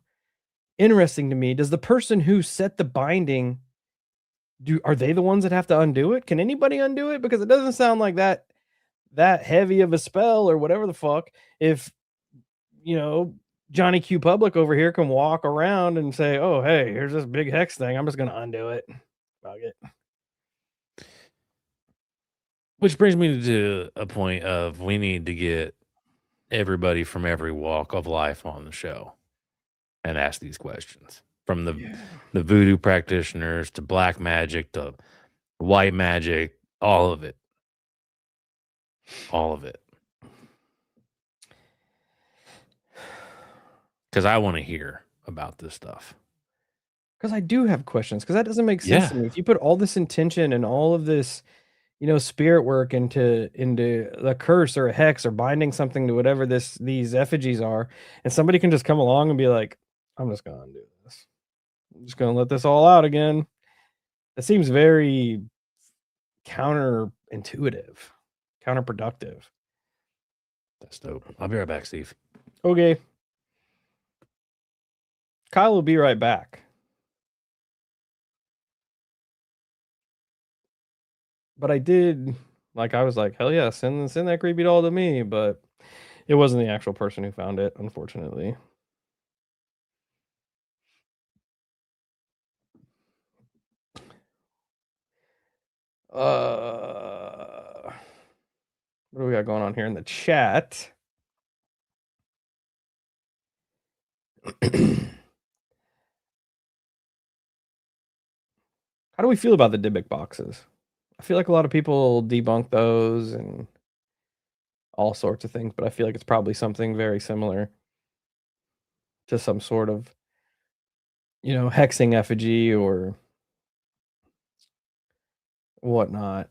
interesting to me. Does the person who set the binding, are they the ones that have to undo it? Can anybody undo it? Because it doesn't sound like that heavy of a spell or whatever the fuck. If Johnny Q Public over here can walk around and say, "Oh, hey, here's this big hex thing. I'm just gonna undo it." Fuck it. Which brings me to a point of we need to get everybody from every walk of life on the show and ask these questions. From the voodoo practitioners to black magic to white magic, all of it. All of it. Because I want to hear about this stuff. Because I do have questions. Because that doesn't make sense to me. If you put all this intention and all of this, spirit work into the curse or a hex or binding something to whatever these effigies are, and somebody can just come along and be like, "I'm just gonna undo this. I'm just gonna let this all out again." That seems very counterintuitive, counterproductive. That's dope. I'll be right back, Steve. Okay. Kyle will be right back. But I did, I was like, hell yeah, send that creepy doll to me. But it wasn't the actual person who found it, unfortunately. What do we got going on here in the chat? How do we feel about the Dybbuk boxes? I feel like a lot of people debunk those and all sorts of things, but I feel like it's probably something very similar to some sort of, hexing effigy or whatnot.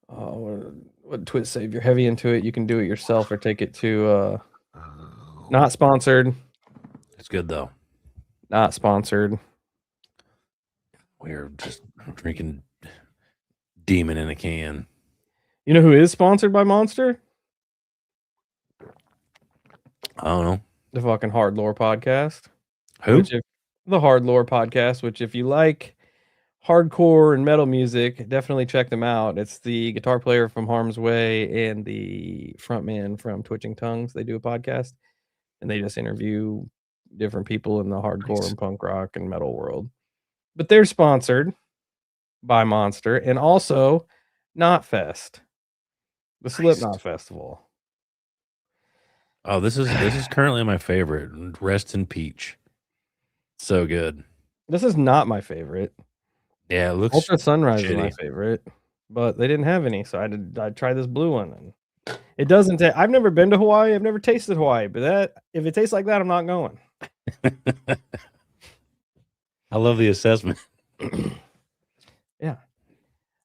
Oh, what twist say? If you're heavy into it, you can do it yourself or take it to not sponsored. It's good though. Not sponsored. We're just drinking Demon in a can. You know who is sponsored by Monster? I don't know. The fucking Hard Lore podcast. Who? The Hard Lore podcast, which if you like hardcore and metal music, definitely check them out. It's the guitar player from Harm's Way and the frontman from Twitching Tongues. They do a podcast and they just interview different people in the hardcore and punk rock and metal world. But they're sponsored by Monster and also Knotfest, the Slipknot festival. Oh, this is currently my favorite. Rest in Peach. So good. This is not my favorite. Yeah, it looks Ultra Sunrise shitty. is my favorite, but they didn't have any, so I tried this blue one, and it doesn't. I've never been to Hawaii. I've never tasted Hawaii, but if it tastes like that, I'm not going. I love the assessment. Yeah.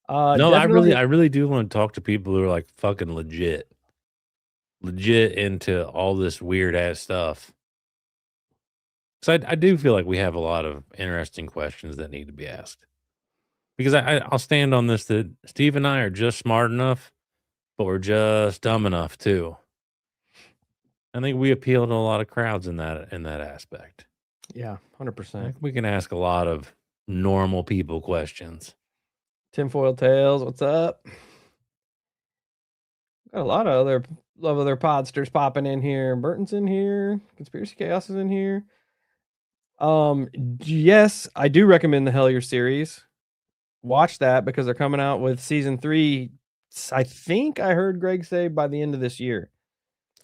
No, I really do want to talk to people who are like fucking legit into all this weird ass stuff. So I do feel like we have a lot of interesting questions that need to be asked. Because I'll stand on this that Steve and I are just smart enough, but we're just dumb enough too. I think we appeal to a lot of crowds in that aspect. Yeah, 100%. We can ask a lot of normal people questions. Tinfoil Tales, what's up? Got a lot of other podsters popping in here. Burton's in here. Conspiracy Chaos is in here. Yes, I do recommend the Hellier series. Watch that because they're coming out with season 3. I think I heard Greg say by the end of this year.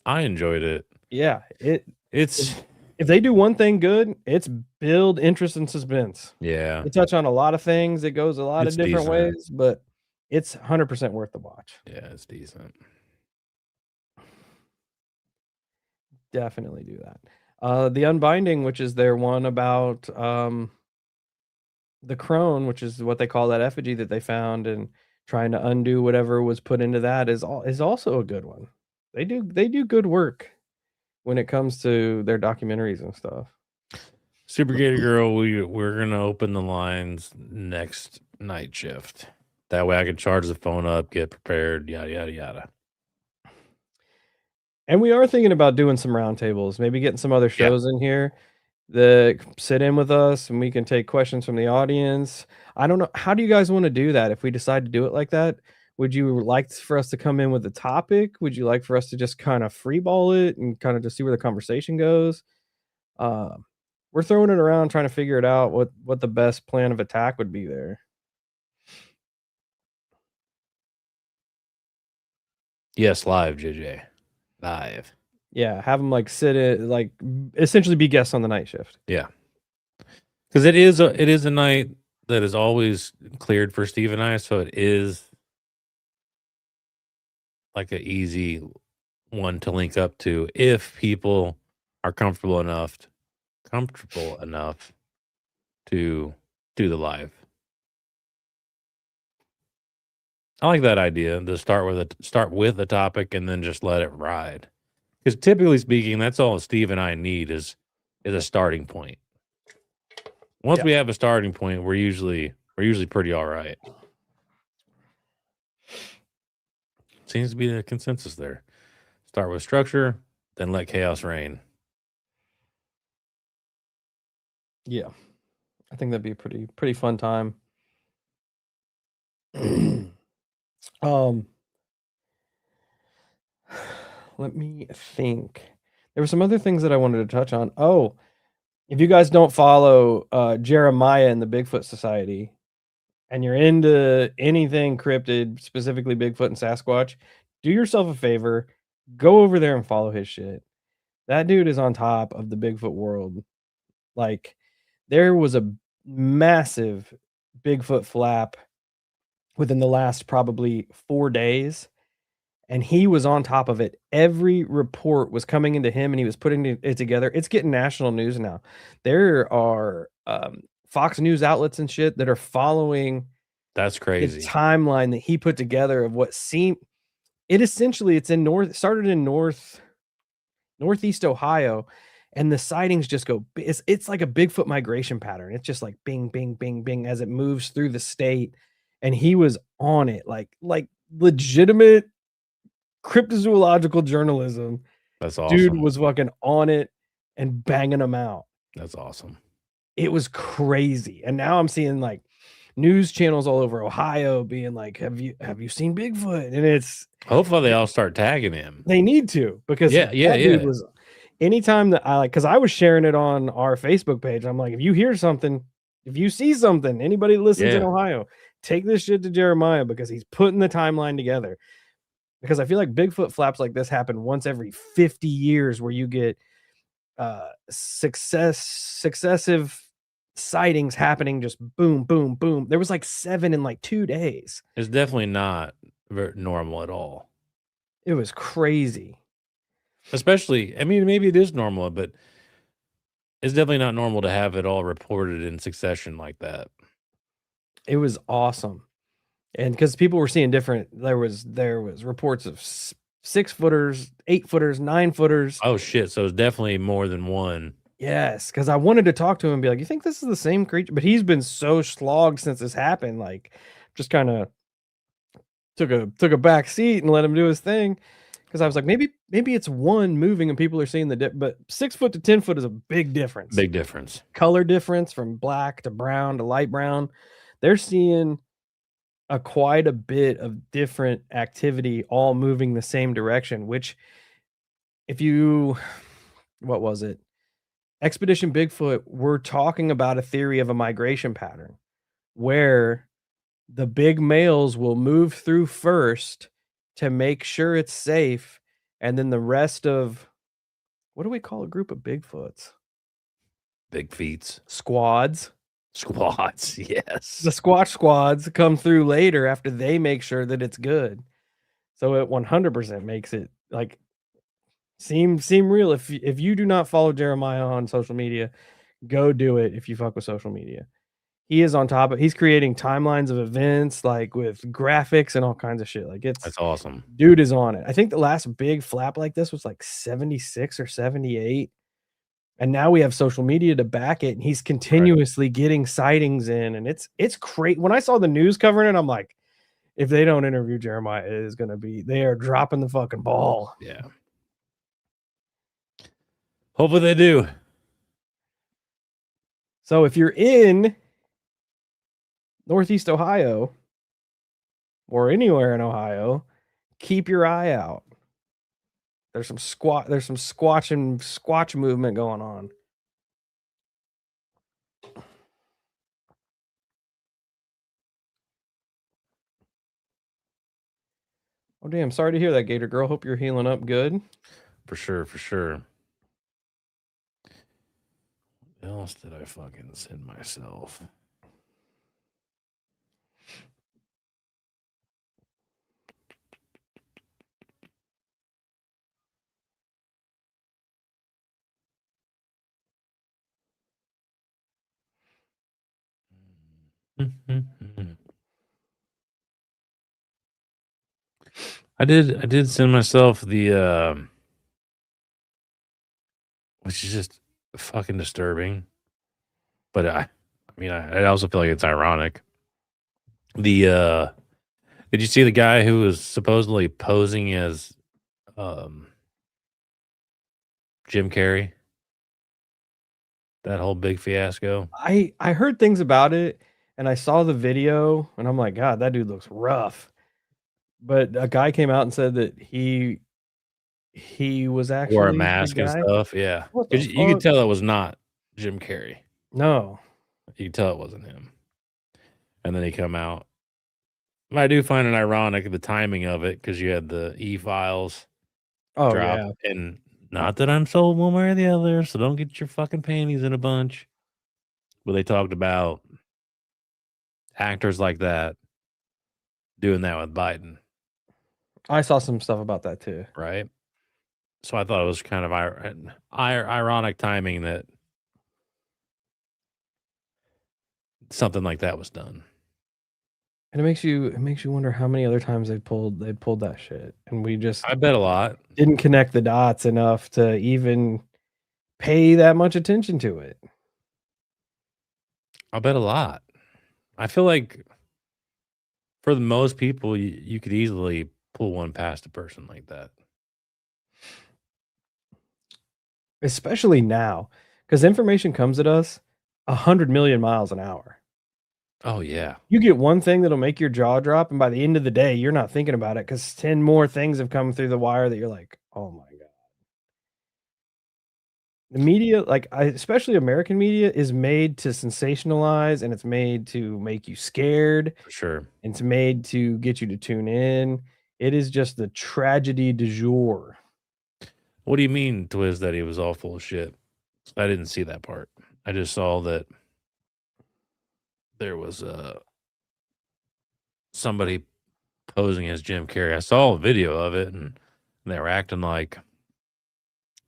I enjoyed it. Yeah, it's if they do one thing good, it's build interest and suspense. Yeah, they touch on a lot of things. It goes a lot of different ways, but it's 100% worth the watch. Yeah, it's decent. Definitely do that. The Unbinding, which is their one about the crone, which is what they call that effigy that they found, and trying to undo whatever was put into that is also a good one. They do good work when it comes to their documentaries and stuff. Super Gator Girl, we're gonna open the lines next night shift. That way I can charge the phone up, get prepared, yada yada yada. And we are thinking about doing some roundtables, maybe getting some other shows in here that sit in with us and we can take questions from the audience. I don't know. How do you guys want to do that? If we decide to do it like that, would you like for us to come in with a topic? Would you like for us to just kind of freeball it and kind of just see where the conversation goes? We're throwing it around, trying to figure it out what the best plan of attack would be there. Yes, live, JJ. Live. Yeah, have them sit in, essentially be guests on the night shift. Yeah. Because it is a night that is always cleared for Steve and I, so it is like an easy one to link up to if people are comfortable enough to do the live. I like that idea to start with a topic and then just let it ride. Because typically speaking, that's all Steve and I need is a starting point. Once we have a starting point, we're usually pretty all right. Seems to be the consensus there. Start with structure, then let chaos reign. Yeah. I think that'd be a pretty fun time. Let me think. There were some other things that I wanted to touch on. Oh, if you guys don't follow Jeremiah and the Bigfoot Society, and you're into anything cryptid, specifically Bigfoot and Sasquatch, do yourself a favor, go over there and follow his shit. That dude is on top of the Bigfoot world. Like, there was a massive Bigfoot flap within the last probably 4 days, and he was on top of it. Every report was coming into him, and he was putting it together. It's getting national news now. There are, Fox News outlets and shit that are following That's the crazy. timeline that he put together of what seemed it's in started in northeast Ohio, and the sightings just go it's like a Bigfoot migration pattern. It's just like bing, bing, bing, bing as it moves through the state, and he was on it like legitimate cryptozoological journalism. That's Dude awesome. was fucking on it and banging them out. That's awesome. It was crazy. And now I'm seeing like news channels all over Ohio being like, have you seen Bigfoot? And it's Hopefully they all start tagging him. they need to, because that dude was anytime that because I was sharing it on our Facebook page. I'm like, if you hear something, if you see something, anybody that listens in Ohio, take this shit to Jeremiah because he's putting the timeline together. Because I feel like Bigfoot flaps like this happen once every 50 years where you get successive sightings happening, just boom, boom, boom. There was like 7 in like 2 days. It's definitely not very normal at all. It was crazy. Especially, I mean, maybe it is normal, but it's definitely not normal to have it all reported in succession like that. It was awesome. And because people were seeing different, there was reports of 6-footers, 8-footers, 9-footers. Oh shit! So it's definitely more than one. Yes, because I wanted to talk to him and be like, "You think this is the same creature?" But he's been so slogged since this happened, like, just kind of took a back seat and let him do his thing. Because I was like, maybe it's one moving and people are seeing but 6 foot to 10 foot is a big difference. Big difference. Color difference from black to brown to light brown. They're seeing quite a bit of different activity all moving the same direction, which what was it? Expedition Bigfoot, we're talking about a theory of a migration pattern where the big males will move through first to make sure it's safe, and then the rest of what do we call a group of Bigfoots? Big feats. Squads. Squads, yes. The Squatch squads come through later after they make sure that it's good. So it 100% makes it like seem real. If you do not follow Jeremiah on social media, go do it. If you fuck with social media, he is on top of. He's creating timelines of events like with graphics and all kinds of shit. Like that's awesome. Dude is on it. I think the last big flap like this was like 76 or 78. And now we have social media to back it, and he's continuously getting sightings in, and it's great. When I saw the news covering it, I'm like, if they don't interview Jeremiah, it is gonna be they are dropping the fucking ball. Yeah. Hopefully they do. So if you're in Northeast Ohio or anywhere in Ohio, keep your eye out. There's some squatch movement going on. Oh damn, sorry to hear that, Gator Girl. Hope you're healing up good. For sure, for sure. What else did I fucking send myself? I did send myself the which is just fucking disturbing. But I also feel like it's ironic. The did you see the guy who was supposedly posing as um Jim Carrey? That whole big fiasco. I heard things about it, and I saw the video, and I'm like, God, that dude looks rough. But a guy came out and said that he was Wore a actually the mask and guy. stuff, yeah. What the 'Cause you could fuck? tell it was not Jim Carrey. No. You could tell it wasn't him. And then he come out. I do find it ironic the timing of it because you had the E-files Oh, drop, yeah. and not that I'm sold one way or the other, so don't get your fucking panties in a bunch. But they talked about actors like that doing that with Biden, I saw some stuff about that too. right? So I thought it was kind of ironic timing that something like that was done. And it makes you wonder how many other times they pulled that shit, and we just I bet a lot. didn't connect the dots enough to even pay that much attention to it. I bet a lot. I feel like for the most people, you could easily pull one past a person like that. Especially now, because information comes at us 100 million miles an hour. Oh, yeah. You get one thing that'll make your jaw drop, and by the end of the day, you're not thinking about it because 10 more things have come through the wire that you're like, "Oh my god." The media, especially American media, is made to sensationalize, and it's made to make you scared. For sure. It's made to get you to tune in. It is just the tragedy du jour. What do you mean, Twiz, that he was all full of shit? I didn't see that part. I just saw that there was somebody posing as Jim Carrey. I saw a video of it, and they were acting like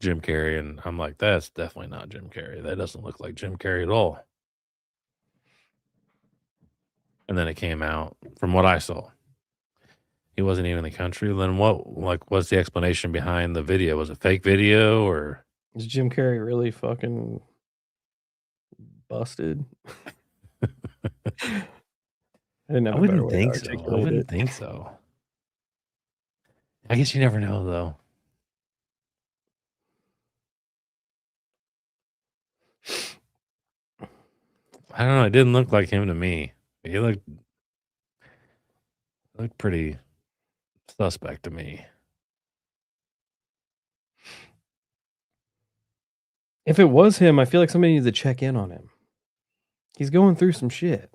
Jim Carrey, and I'm like, that's definitely not Jim Carrey. That doesn't look like Jim Carrey at all. And then it came out from what I saw. He wasn't even in the country. Then what's the explanation behind the video? Was it fake video or Is Jim Carrey really fucking busted? I didn't have I a better wouldn't way to think so. I articulate wouldn't it. think so. I guess you never know though. I don't know. It didn't look like him to me. He looked pretty suspect to me. If it was him, I feel like somebody needs to check in on him. He's going through some shit.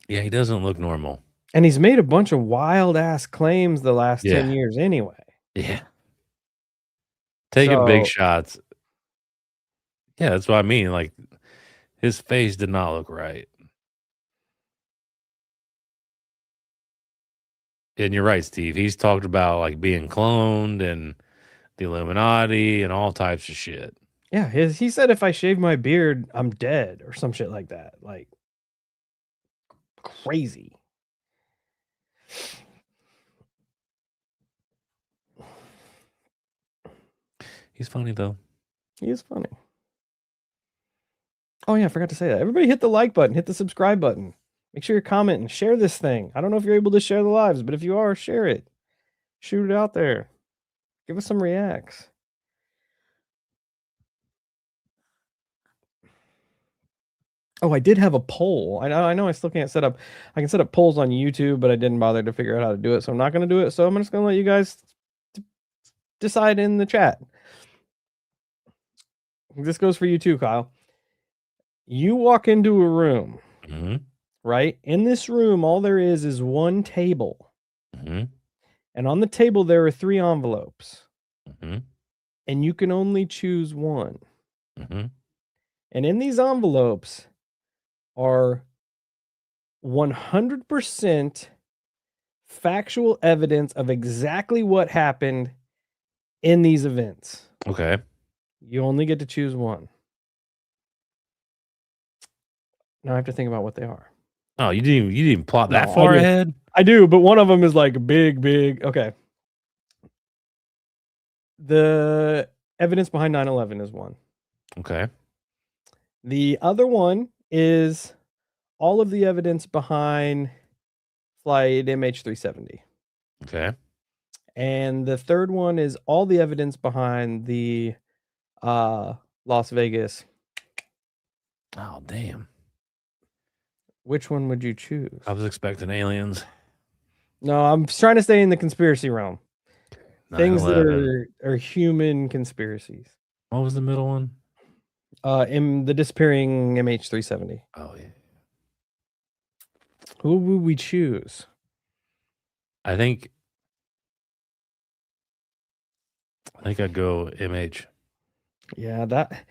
Yeah, he doesn't look normal. And he's made a bunch of wild ass claims the last 10 years anyway. Yeah. Taking big shots. Yeah, that's what I mean. Like, his face did not look right. And you're right, Steve. He's talked about like being cloned and the Illuminati and all types of shit. Yeah, he said if I shave my beard, I'm dead or some shit like that. Like crazy. He's funny though. He is funny. Oh yeah, I forgot to say that. Everybody hit the like button, hit the subscribe button. Make sure you're commenting, share this thing. I don't know if you're able to share the lives, but if you are, share it. Shoot it out there. Give us some reacts. Oh, I did have a poll. I know I still can't set up. I can set up polls on YouTube, but I didn't bother to figure out how to do it, so I'm not going to do it. So I'm just going to let you guys decide in the chat. This goes for you too, Kyle. You walk into a room, right? In this room, all there is one table. And on the table, there are 3 envelopes. And you can only choose one. And in these envelopes are 100% factual evidence of exactly what happened in these events. Okay. You only get to choose one. Now I have to think about what they are. Oh, you didn't even plot that No, far ahead? I do, but one of them is like big. Okay. The evidence behind 9/11 is one. Okay. The other one is all of the evidence behind flight MH370. Okay. And the third one is all the evidence behind the Las Vegas. Oh, damn. Which one would you choose? I was expecting aliens. No, I'm trying to stay in the conspiracy realm. 9/11. Things that are human conspiracies. What was the middle one? In the disappearing MH370. Oh, yeah. Who would we choose? I think I'd go MH. Yeah, that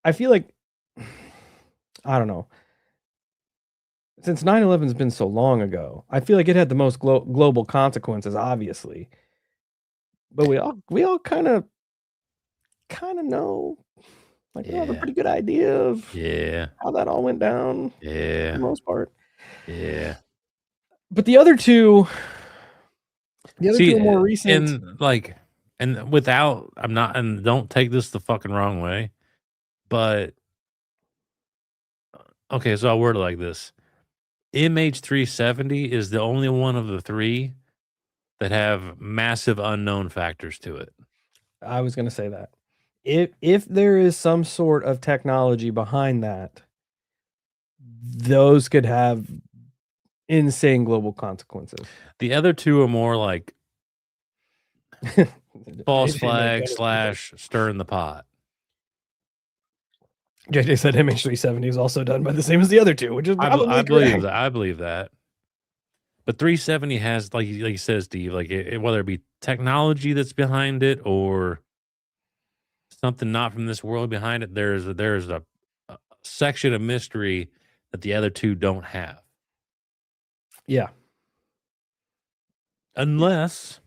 I feel like I don't know. Since 9/11's been so long ago, I feel like it had the most global consequences, obviously. But we all kind of know, like, we have a pretty good idea of how that all went down for the most part. Yeah. But the other two are more recent. And without, I'm not, and don't take this the fucking wrong way, but okay, so I'll word it like this. MH370 is the only one of the three that have massive unknown factors to it. I was going to say that. If there is some sort of technology behind that, those could have insane global consequences. The other two are more like false flag / stirring the pot. JJ said MH370 is also done by the same as the other two, which is probably I correct. believe that. But 370 has, like you said, Steve, like whether it be technology that's behind it or something not from this world behind it, there's a section of mystery that the other two don't have. Yeah. Unless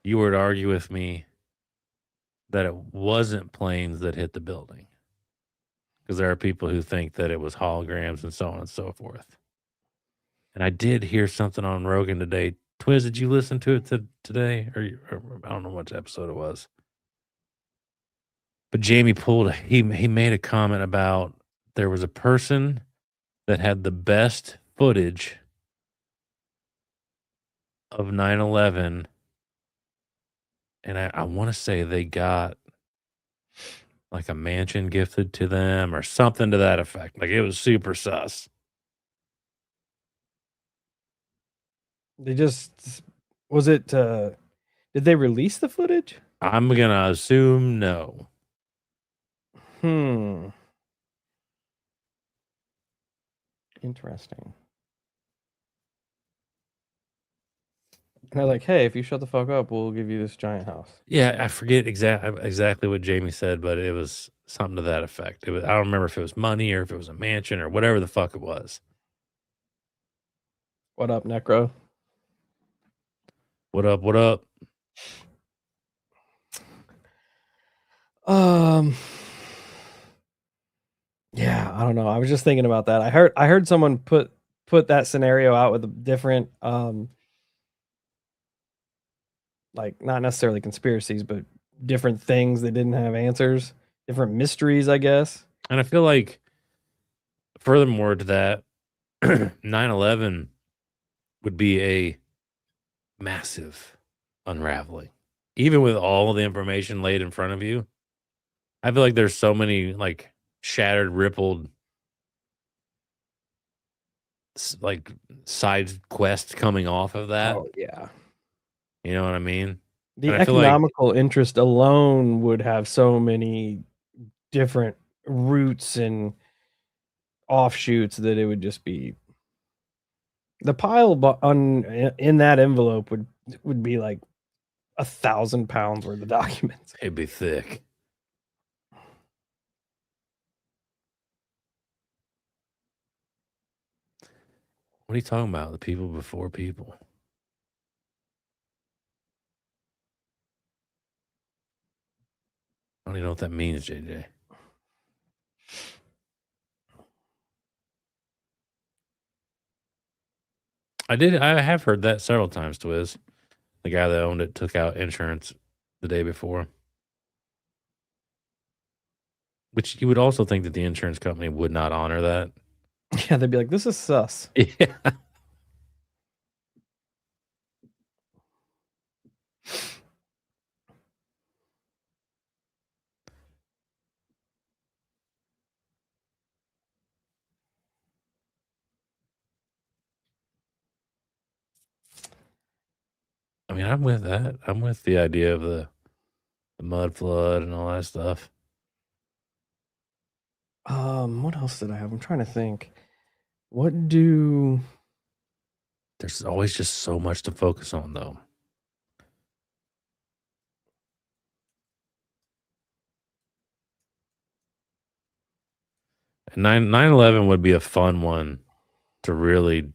you were to argue with me that it wasn't planes that hit the building. Because there are people who think that it was holograms and so on and so forth. And I did hear something on Rogan today. Twiz, did you listen to it today? Or I don't know what episode it was. But Jamie he made a comment about there was a person that had the best footage of 9/11. And I want to say they got like a mansion gifted to them or something to that effect. Like it was super sus. They just was it did they release the footage? I'm gonna assume no. Interesting. And they're like, hey, if you shut the fuck up, we'll give you this giant house. Yeah, I forget exactly what Jamie said, but it was something to that effect. I don't remember if it was money or if it was a mansion or whatever the fuck it was. What up, Necro? What up? What up? Yeah, I don't know. I was just thinking about that. I heard someone put that scenario out with a different like not necessarily conspiracies, but different things that didn't have answers, different mysteries, I guess. And I feel like furthermore to that, 9/11 would be a massive unraveling. Even with all the information laid in front of you, I feel like there's so many like shattered, rippled like side quests coming off of that. Oh yeah. You know what I mean? The And I feel like economical interest alone would have so many different routes and offshoots that it would just be the pile in that envelope would be like 1,000 pounds worth of documents. it'd be thick. What are you talking about? The people before people. don't even know what that means, JJ. I have heard that several times, Twiz. The guy that owned it took out insurance the day before. Which you would also think that the insurance company would not honor that. Yeah, they'd be like, this is sus. Yeah. I mean, I'm with that. I'm with the idea of the mud flood and all that stuff. What else did I have? I'm trying to think. There's always just so much to focus on, though. And 9/11 would be a fun one to really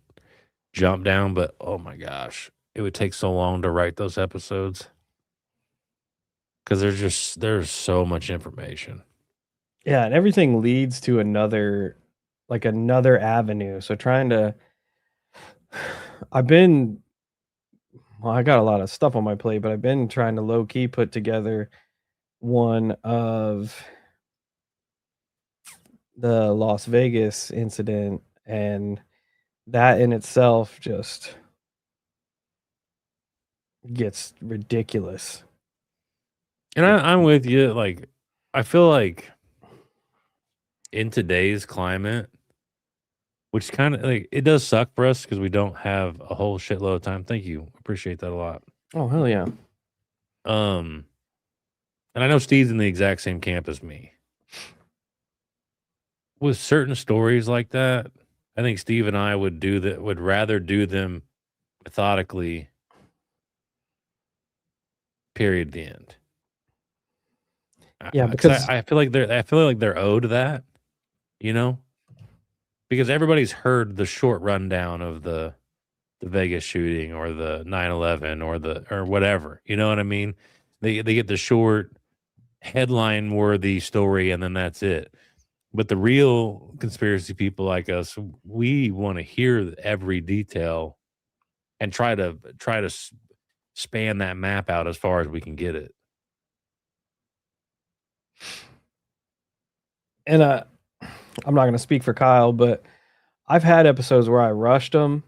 jump down, but oh my gosh, it would take so long to write those episodes because there's so much information. Yeah, and everything leads to another avenue. So I got a lot of stuff on my plate, but I've been trying to low key put together one of the Las Vegas incident, and that in itself just gets ridiculous. And I'm with you. Like, I feel like in today's climate, which kind of like it does suck for us because we don't have a whole shitload of time. Thank you, appreciate that a lot. Oh hell yeah. And I know Steve's in the exact same camp as me. With certain stories like that, I think Steve and I would rather do them methodically. Period. The end. Yeah, because I feel like they're owed that, you know, because everybody's heard the short rundown of the Vegas shooting or the 9/11 or whatever. You know what I mean? They get the short headline worthy story and then that's it. But the real conspiracy people like us, we want to hear every detail and try to span that map out as far as we can get it. And I'm not going to speak for Kyle, but I've had episodes where I rushed them,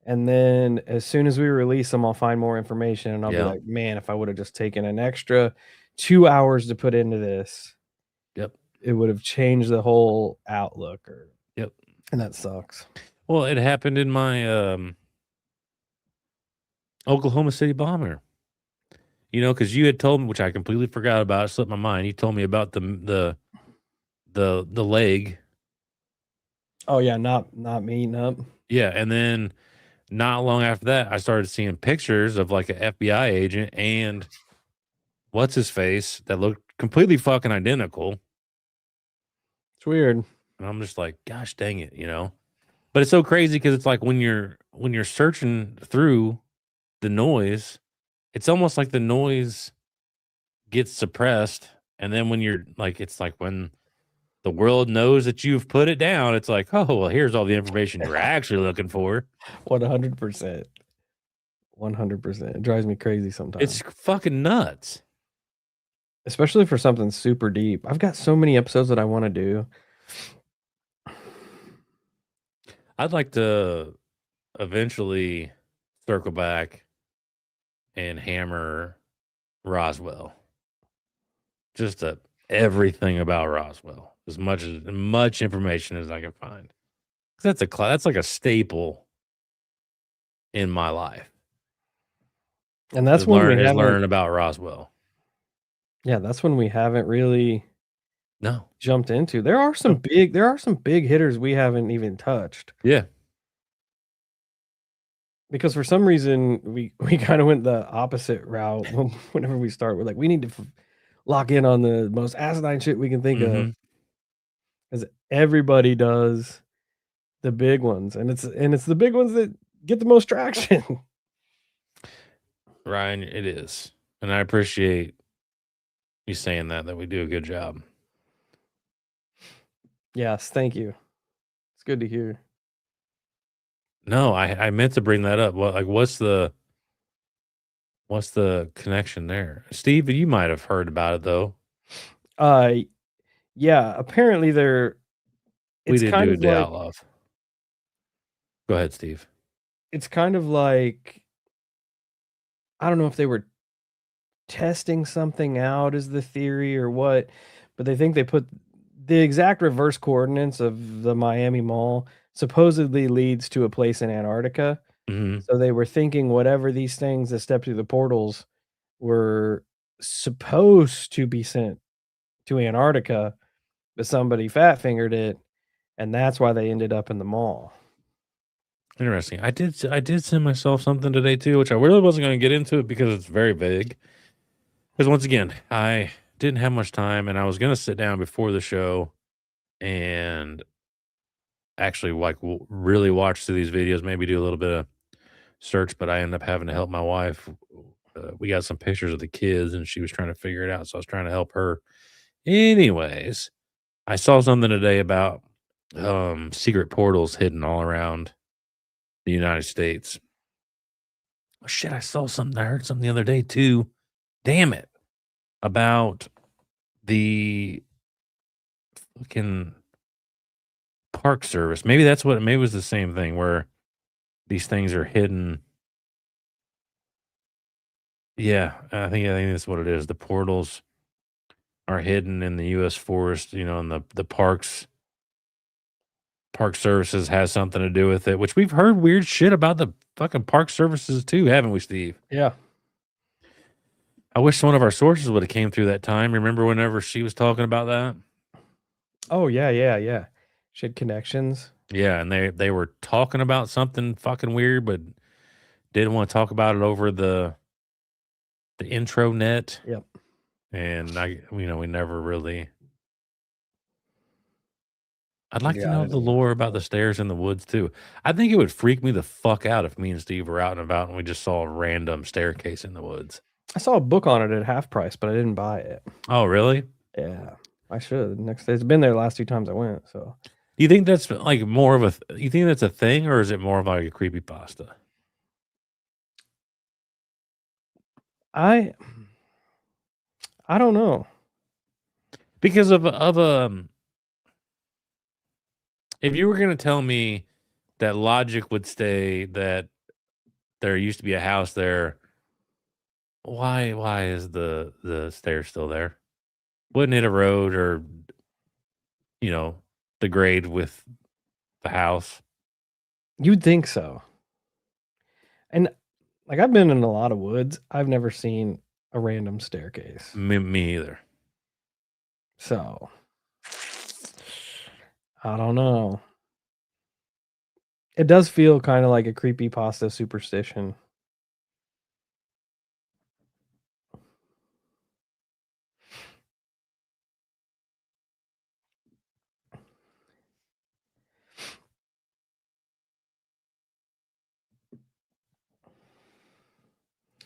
and then as soon as we release them, I'll find more information, and I'll be like, man, if I would have just taken an extra 2 hours to put into this, it would have changed the whole outlook. And that sucks. Well, it happened in my Oklahoma City bomber. You know, because you had told me, which I completely forgot about, it slipped my mind. You told me about the leg. Oh yeah, not meeting up. Yeah, and then not long after that, I started seeing pictures of like an FBI agent and what's his face that looked completely fucking identical. It's weird. And I'm just like, gosh dang it, you know. But it's so crazy because it's like when you're searching through the noise, it's almost like the noise gets suppressed, and then when you're like, it's like when the world knows that you've put it down, it's like, oh well, here's all the information you're actually looking for. 100%. 100%. It drives me crazy sometimes. It's fucking nuts. Especially for something super deep. I've got so many episodes that I want to do. I'd like to eventually circle back and hammer Roswell. Just everything about Roswell. As much information as I can find. That's like a staple in my life. And that's when we learn about Roswell. Yeah, that's when we haven't really jumped into. There are some big hitters we haven't even touched. Yeah. Because for some reason we kind of went the opposite route whenever we start. We're like, we need to lock in on the most asinine shit we can think of. Because everybody does the big ones, and it's the big ones that get the most traction. Ryan, it is. And I appreciate you saying that we do a good job. Yes, thank you. It's good to hear. No, I meant to bring that up. What's the connection there? Steve, you might have heard about it though. Yeah, apparently We it's didn't kind do a of day like out love. Go ahead, Steve. it's kind of like I don't know if they were testing something out as the theory or what, but they think they put the exact reverse coordinates of the Miami Mall supposedly leads to a place in Antarctica. Mhm. So they were thinking whatever these things that step through the portals were supposed to be sent to Antarctica, but somebody fat fingered it, and that's why they ended up in the mall. Interesting. I did send myself something today too, which I really wasn't going to get into it because it's very vague. Because once again, I didn't have much time, and I was going to sit down before the show and actually really watch through these videos, maybe do a little bit of search, but I ended up having to help my wife. We got some pictures of the kids, and she was trying to figure it out, so I was trying to help her. Anyways, I saw something today about secret portals hidden all around the United States. Oh, shit, I saw something. I heard something the other day too. Damn it. About the fucking park service. Maybe maybe it was the same thing where these things are hidden. Yeah, I think that's what it is. The portals are hidden in the US forest, and the park services has something to do with it, which we've heard weird shit about the fucking park services too, haven't we, Steve? Yeah. I wish one of our sources would have came through that time. Remember whenever she was talking about that? Oh, yeah. She had connections. Yeah, and they were talking about something fucking weird, but didn't want to talk about it over the intro net. Yep. And we never really. I'd like to Yeah, I know the didn't know. lore about the stairs in the woods too. I think it would freak me the fuck out if me and Steve were out and about and we just saw a random staircase in the woods. I saw a book on it at half price, but I didn't buy it. Oh, really? Yeah, I should. Next day, it's been there the last 2 times I went. So Do you think that's like more of you think that's a thing, or is it more of like a creepy pasta? I don't know. Because if you were gonna tell me that logic would stay that there used to be a house there, why is the stairs still there? Wouldn't it erode or degrade with the house? You'd think so. And like I've been in a lot of woods. I've never seen a random staircase. Me either. So I don't know. It does feel kind of like a creepy pasta superstition.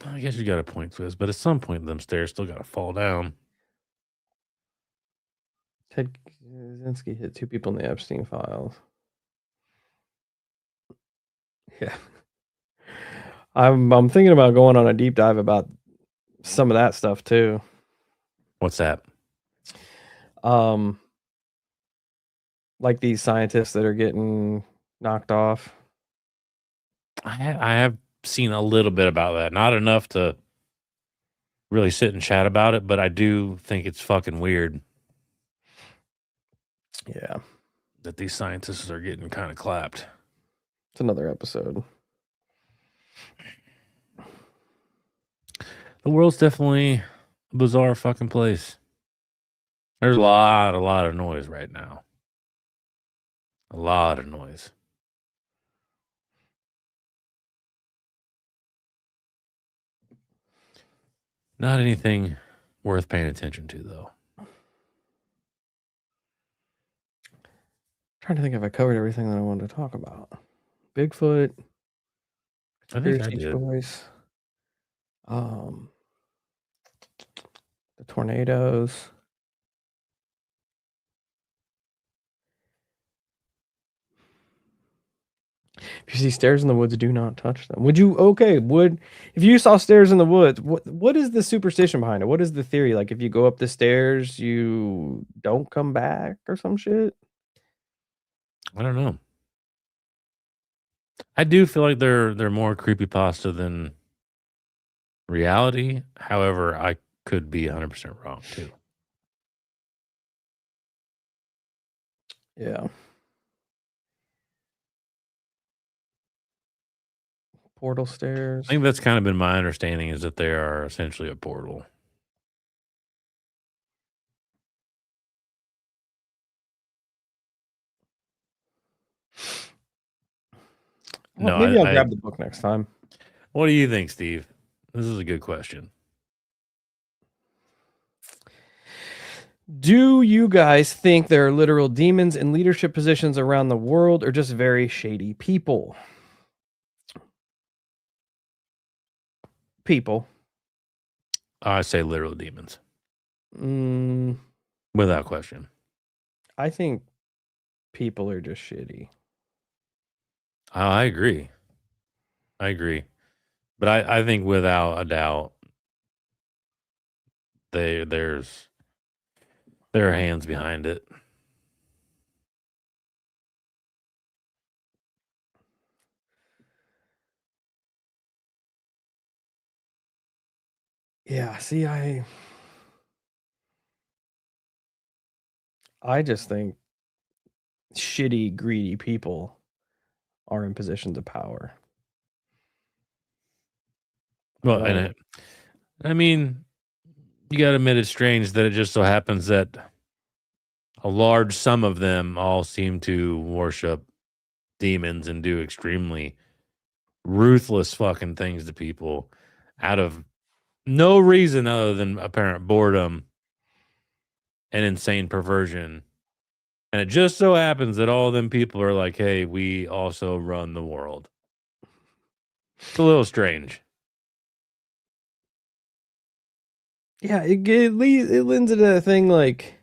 I guess you got a point, Fizz, but at some point them stairs still gotta fall down. Ted Kaczynski hit 2 people in the Epstein files. Yeah. I'm thinking about going on a deep dive about some of that stuff too. What's that? Um, like these scientists that are getting knocked off. I have seen a little bit about that. Not enough to really sit and chat about it, but I do think it's fucking weird Yeah. that these scientists are getting kind of clapped. It's another episode. The world's definitely a bizarre fucking place. There's a lot of noise right now. A lot of noise. Not anything worth paying attention to, though. Trying to think if I covered everything that I wanted to talk about. Bigfoot, I think I conspiracy did. choice. The tornadoes. If you see stairs in the woods, do not touch them. Would you? Okay. If you saw stairs in the woods, what is the superstition behind it? What is the theory? Like if you go up the stairs, you don't come back or some shit? I don't know. I do feel like they're more creepypasta than reality. However, I could be 100% wrong too. Yeah. Portal stairs. I think that's kind of been my understanding, is that they are essentially a portal. Well, maybe I'll grab the book next time. What do you think, Steve? This is a good question. Do you guys think there are literal demons in leadership positions around the world, or just very shady people? People. I say literal demons. Mm, Without question. I think people are just shitty. I agree. But I think without a doubt, there are hands behind it. Yeah, see, I just think shitty, greedy people are in positions of power. Well, I mean, you got to admit it's strange that it just so happens that a large sum of them all seem to worship demons and do extremely ruthless fucking things to people out of no reason other than apparent boredom and insane perversion. And it just so happens that all of them people are like, hey, we also run the world. It's a little strange. Yeah, it lends into a thing like,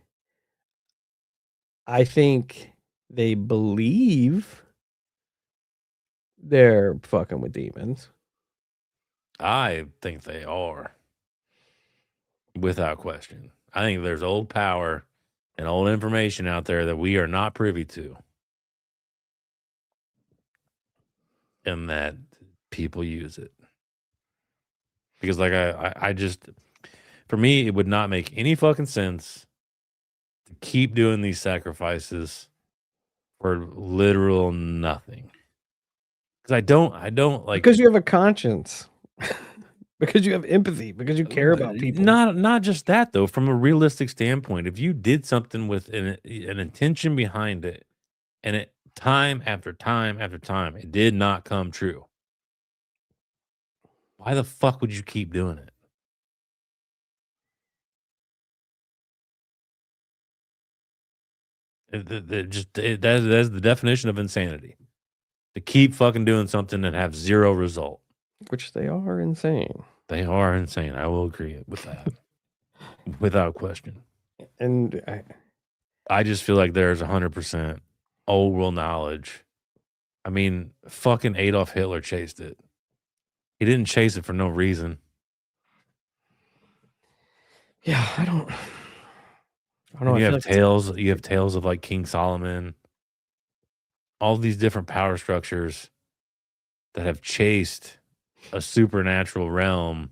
I think they believe they're fucking with demons. I think they are. Without question. I think there's old power and old information out there that we are not privy to. And that people use it. Because like I just, for me, it would not make any fucking sense to keep doing these sacrifices for literal nothing. Because I don't like, because you have a conscience. Because you have empathy, because you care about people. Not just that though. From a realistic standpoint, if you did something with an intention behind it, and it time after time after time, it did not come true, why the fuck would you keep doing it? That's the definition of insanity. To keep fucking doing something and have zero result. Which they are insane. They are insane. I will agree with that. Without question. And I just feel like there's 100% old world knowledge. I mean, fucking Adolf Hitler chased it. He didn't chase it for no reason. Yeah, I don't know. You have tales. You have tales of like King Solomon. All these different power structures that have chased a supernatural realm,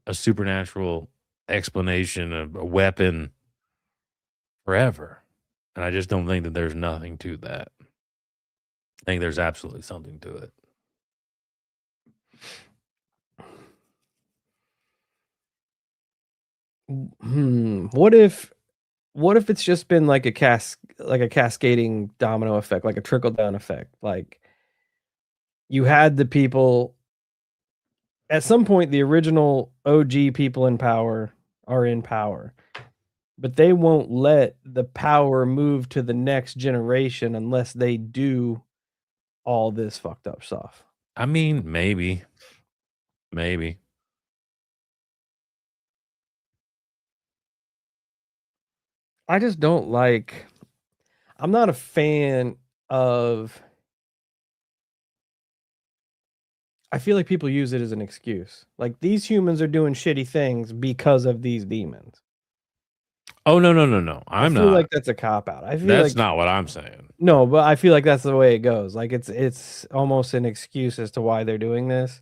a supernatural explanation, a weapon forever. And I just don't think that there's nothing to that. I think there's absolutely something to it. What if it's just been like a cascading domino effect, like a trickle down effect? Like you had the people at some point, the original OG people in power are in power, but they won't let the power move to the next generation unless they do all this fucked up stuff. I mean, maybe. I just don't like. I'm not a fan of. I feel like people use it as an excuse. Like these humans are doing shitty things because of these demons. Oh no. I I'm feel not. like that's a cop out. I feel That's like not what I'm saying. no, but I feel like that's the way it goes. Like it's almost an excuse as to why they're doing this.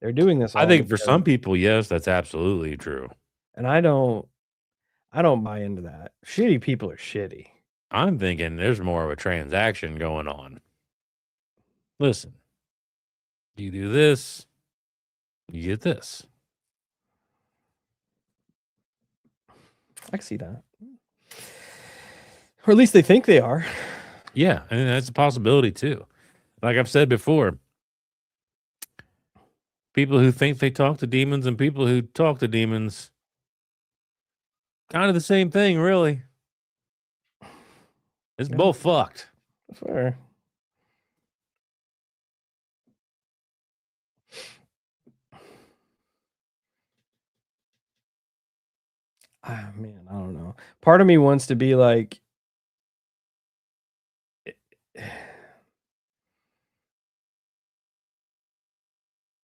They're doing this I all think for because, some people, yes, that's absolutely true. and I don't buy into that. Shitty people are shitty. I'm thinking there's more of a transaction going on. Listen, you do this, you get this. I can see that. Or at least they think they are. Yeah, and that's a possibility too. Like I've said before, people who think they talk to demons and people who talk to demons, kind of the same thing, really. It's Yeah. both fucked. Fair. Ah, man, I don't know. Part of me wants to be like,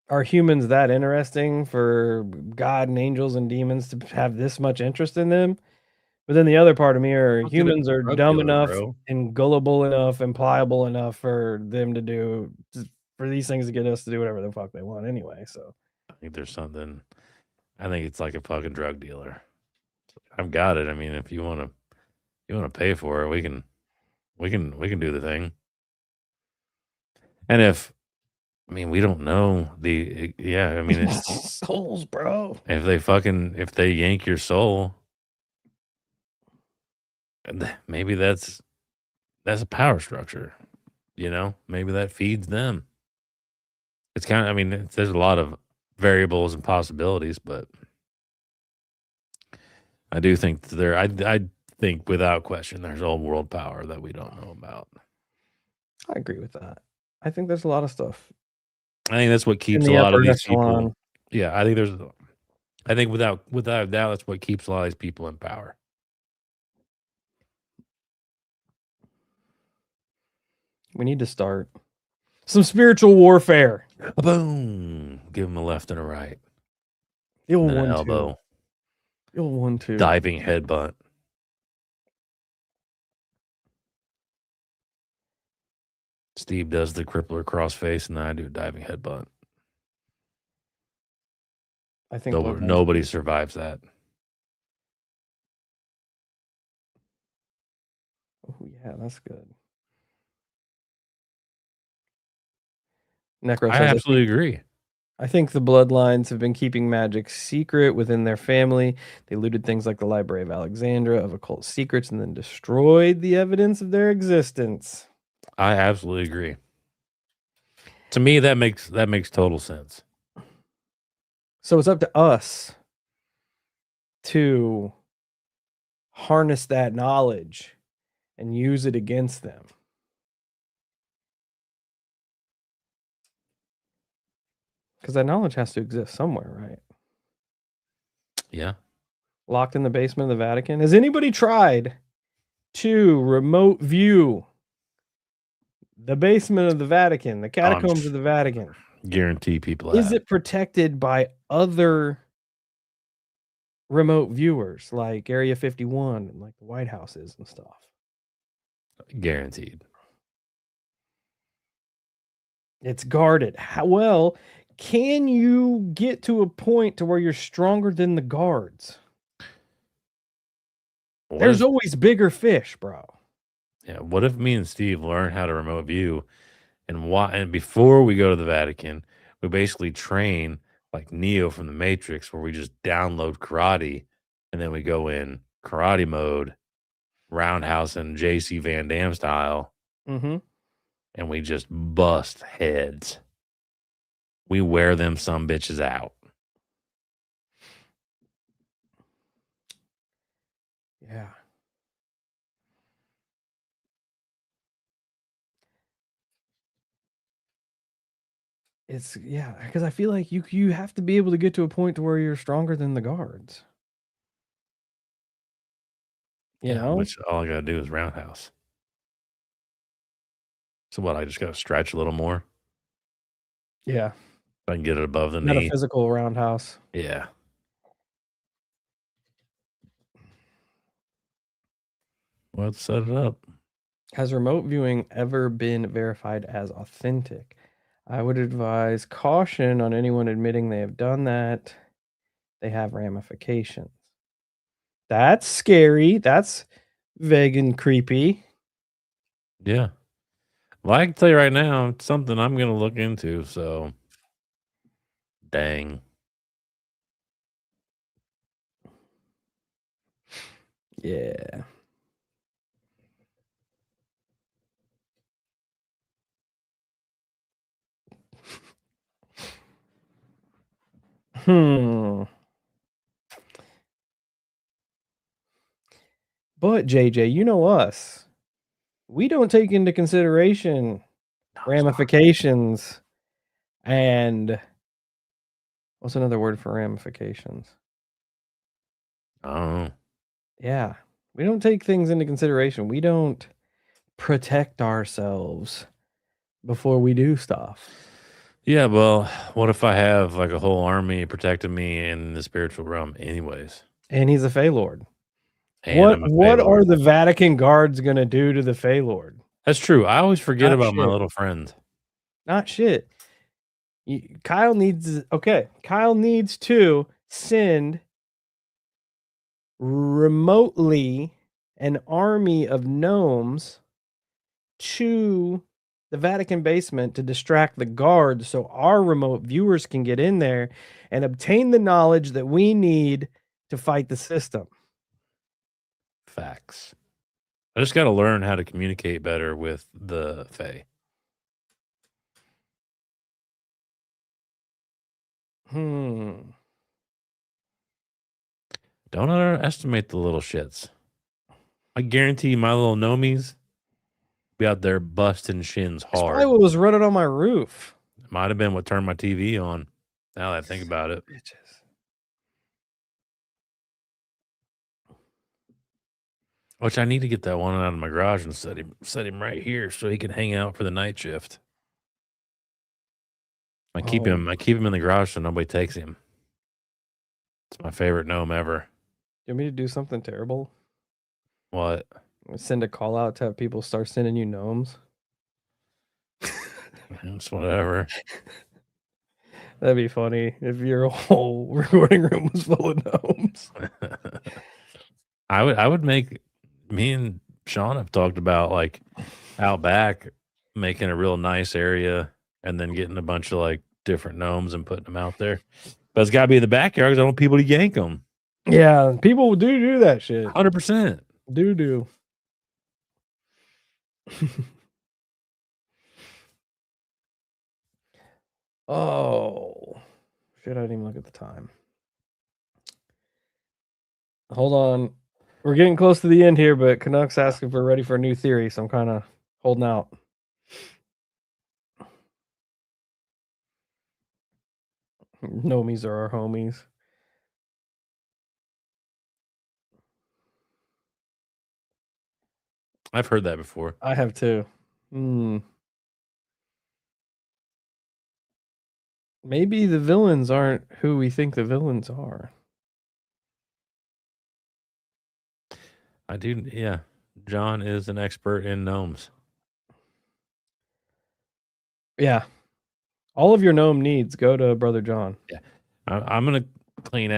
are humans that interesting for God and angels and demons to have this much interest in them? But then the other part of me are Don't do that humans are drug dumb dealer, enough bro. and gullible enough and pliable enough for them to do for these things to get us to do whatever the fuck they want anyway. So I think there's something. I think it's like a fucking drug dealer. I've got it. I mean, if you want to pay for it, we can do the thing. And if I mean, we don't know yeah, I mean, souls, bro. if they yank your soul, maybe that's a power structure, maybe that feeds them. It's kind of, I mean, there's a lot of variables and possibilities, but I do think I think without question, there's old world power that we don't know about. I agree with that. I think there's a lot of stuff I think that's what in keeps a the lot of upper these echelon. people. Yeah, I think without a doubt, that's what keeps a lot of these people in power. We need to start some spiritual warfare. Boom! Give them a left and a right, The old and then an 1-2. elbow, The old 1-2. diving headbutt. Steve does the crippler crossface, and then I do a diving headbutt. I think Nobody survives that. Oh yeah, that's good. Necro I says, absolutely agree. I think the bloodlines have been keeping magic secret within their family. They looted things like the Library of Alexandria of occult secrets and then destroyed the evidence of their existence. I absolutely agree. To me, that makes total sense. So it's up to us to harness that knowledge and use it against them. Because that knowledge has to exist somewhere, right? Yeah. Locked in the basement of the Vatican. Has anybody tried to remote view the basement of the Vatican, the catacombs of the Vatican? Guarantee people Is it protected by other remote viewers like Area 51 and like the White House is and stuff? Guaranteed. It's guarded. How well can you get to a point to where you're stronger than the guards? There's always bigger fish, bro. Yeah. What if me and Steve learn how to remote view and before we go to the Vatican, we basically train like Neo from the Matrix where we just download karate and then we go in karate mode, roundhouse and JC Van Dam style. Mm-hmm. And we just bust heads. We wear them some bitches out. Yeah. It's because I feel like you have to be able to get to a point to where you're stronger than the guards. You know? Which all I gotta do is roundhouse. So what, I just gotta stretch a little more? Yeah. If I can get it above the knee. Metaphysical roundhouse. Yeah. Well, let's set it up. Has remote viewing ever been verified as authentic? I would advise caution on anyone admitting they have done that. They have ramifications. That's scary. That's vague and creepy. Yeah. Well, I can tell you right now, it's something I'm gonna look into, so dang. Yeah. But JJ, you know us. We don't take into consideration ramifications and what's another word for ramifications? I don't know. Yeah. We don't take things into consideration. We don't protect ourselves before we do stuff. Yeah, well, what if I have like a whole army protecting me in the spiritual realm anyways? And he's a Fey Lord. And I'm a Fey What are Lord. the Vatican guards gonna do to the Fey Lord? That's true. I always forget Not about my shit. little friend. Not shit. Kyle needs to send remotely an army of gnomes to the Vatican basement to distract the guards so our remote viewers can get in there and obtain the knowledge that we need to fight the system. Facts. I just got to learn how to communicate better with the Fae. Don't underestimate the little shits. I guarantee you my little gnomies be out there busting shins That's hard. probably what was running on my roof. Might have been what turned my TV on. Now that I think about it. Bitches. Which I need to get that one out of my garage and set him right here so he can hang out for the night shift. I keep him in the garage so nobody takes him. It's my favorite gnome ever. You want me to do something terrible? What? Send a call out to have people start sending you gnomes. It's whatever. That'd be funny if your whole recording room was full of gnomes. I would make, me and Sean have talked about like out back making a real nice area and then getting a bunch of like different gnomes and putting them out there. But it's got to be in the backyard because I don't want people to yank them. Yeah, people do that shit. 100%. Do. Oh, shit, I didn't even look at the time. Hold on. We're getting close to the end here, but Canucks asking if we're ready for a new theory, so I'm kind of holding out. Gnomies are our homies. I've heard that before. I have too. Maybe the villains aren't who we think the villains are. I do, yeah. John is an expert in gnomes. Yeah. All of your gnome needs go to Brother John. Yeah. I'm going to clean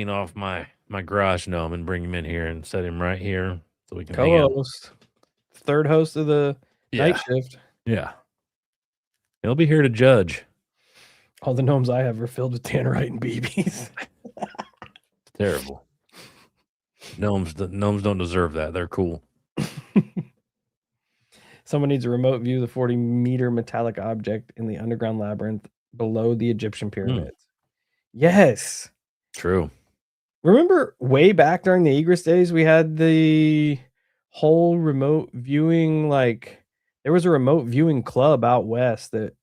off my garage gnome and bring him in here and set him right here so we can hang out. Co-host. Third host of the night shift. Yeah. He'll be here to judge. All the gnomes I have are filled with tannerite and BBs. It's terrible. Gnomes don't deserve that. They're cool. Someone needs a remote view of the 40-meter metallic object in the underground labyrinth below the Egyptian pyramids. Yes. True. Remember way back during the Egress days, we had the whole remote viewing, like there was a remote viewing club out west that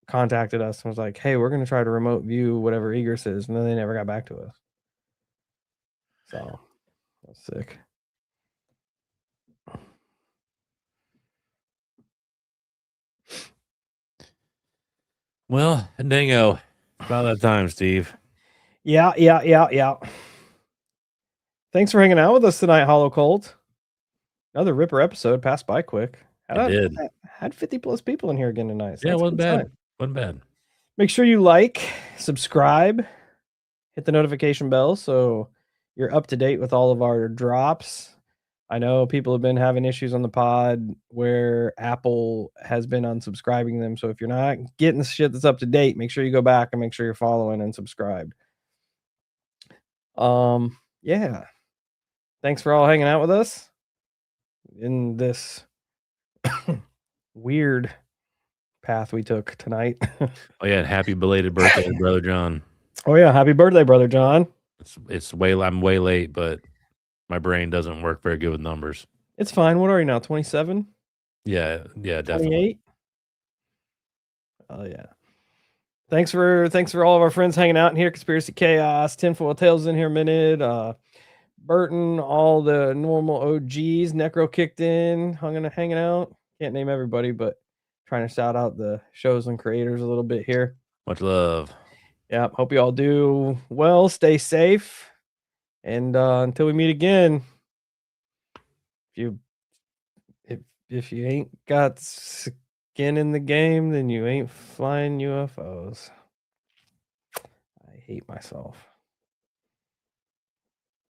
contacted us and was like, hey, we're going to try to remote view whatever Egress is. And then they never got back to us. So that's sick. Well, dingo. About that time, Steve. Yeah. Thanks for hanging out with us tonight, Hollow Cold. Another Ripper episode passed by quick. Had 50 plus people in here again tonight. So yeah, wasn't bad. Wasn't bad. Make sure you like, subscribe, hit the notification bell so you're up to date with all of our drops. I know people have been having issues on the pod where Apple has been unsubscribing them. So if you're not getting the shit that's up to date, make sure you go back and make sure you're following and subscribed. Yeah. Thanks for all hanging out with us in this weird path we took tonight. Oh yeah, happy belated birthday, Brother John. Oh yeah, happy birthday, Brother John. I'm way late, but my brain doesn't work very good with numbers. It's fine. What are you now? 27? Yeah, definitely. 28? Oh yeah. Thanks for all of our friends hanging out in here. Conspiracy Chaos, Tinfoil Tales in here a minute. Burton, all the normal OGs, Necro kicked in, hanging out. Can't name everybody, but trying to shout out the shows and creators a little bit here. Much love. Yeah, hope you all do well. Stay safe, and until we meet again, if you ain't got skin in the game, then you ain't flying UFOs. I hate myself.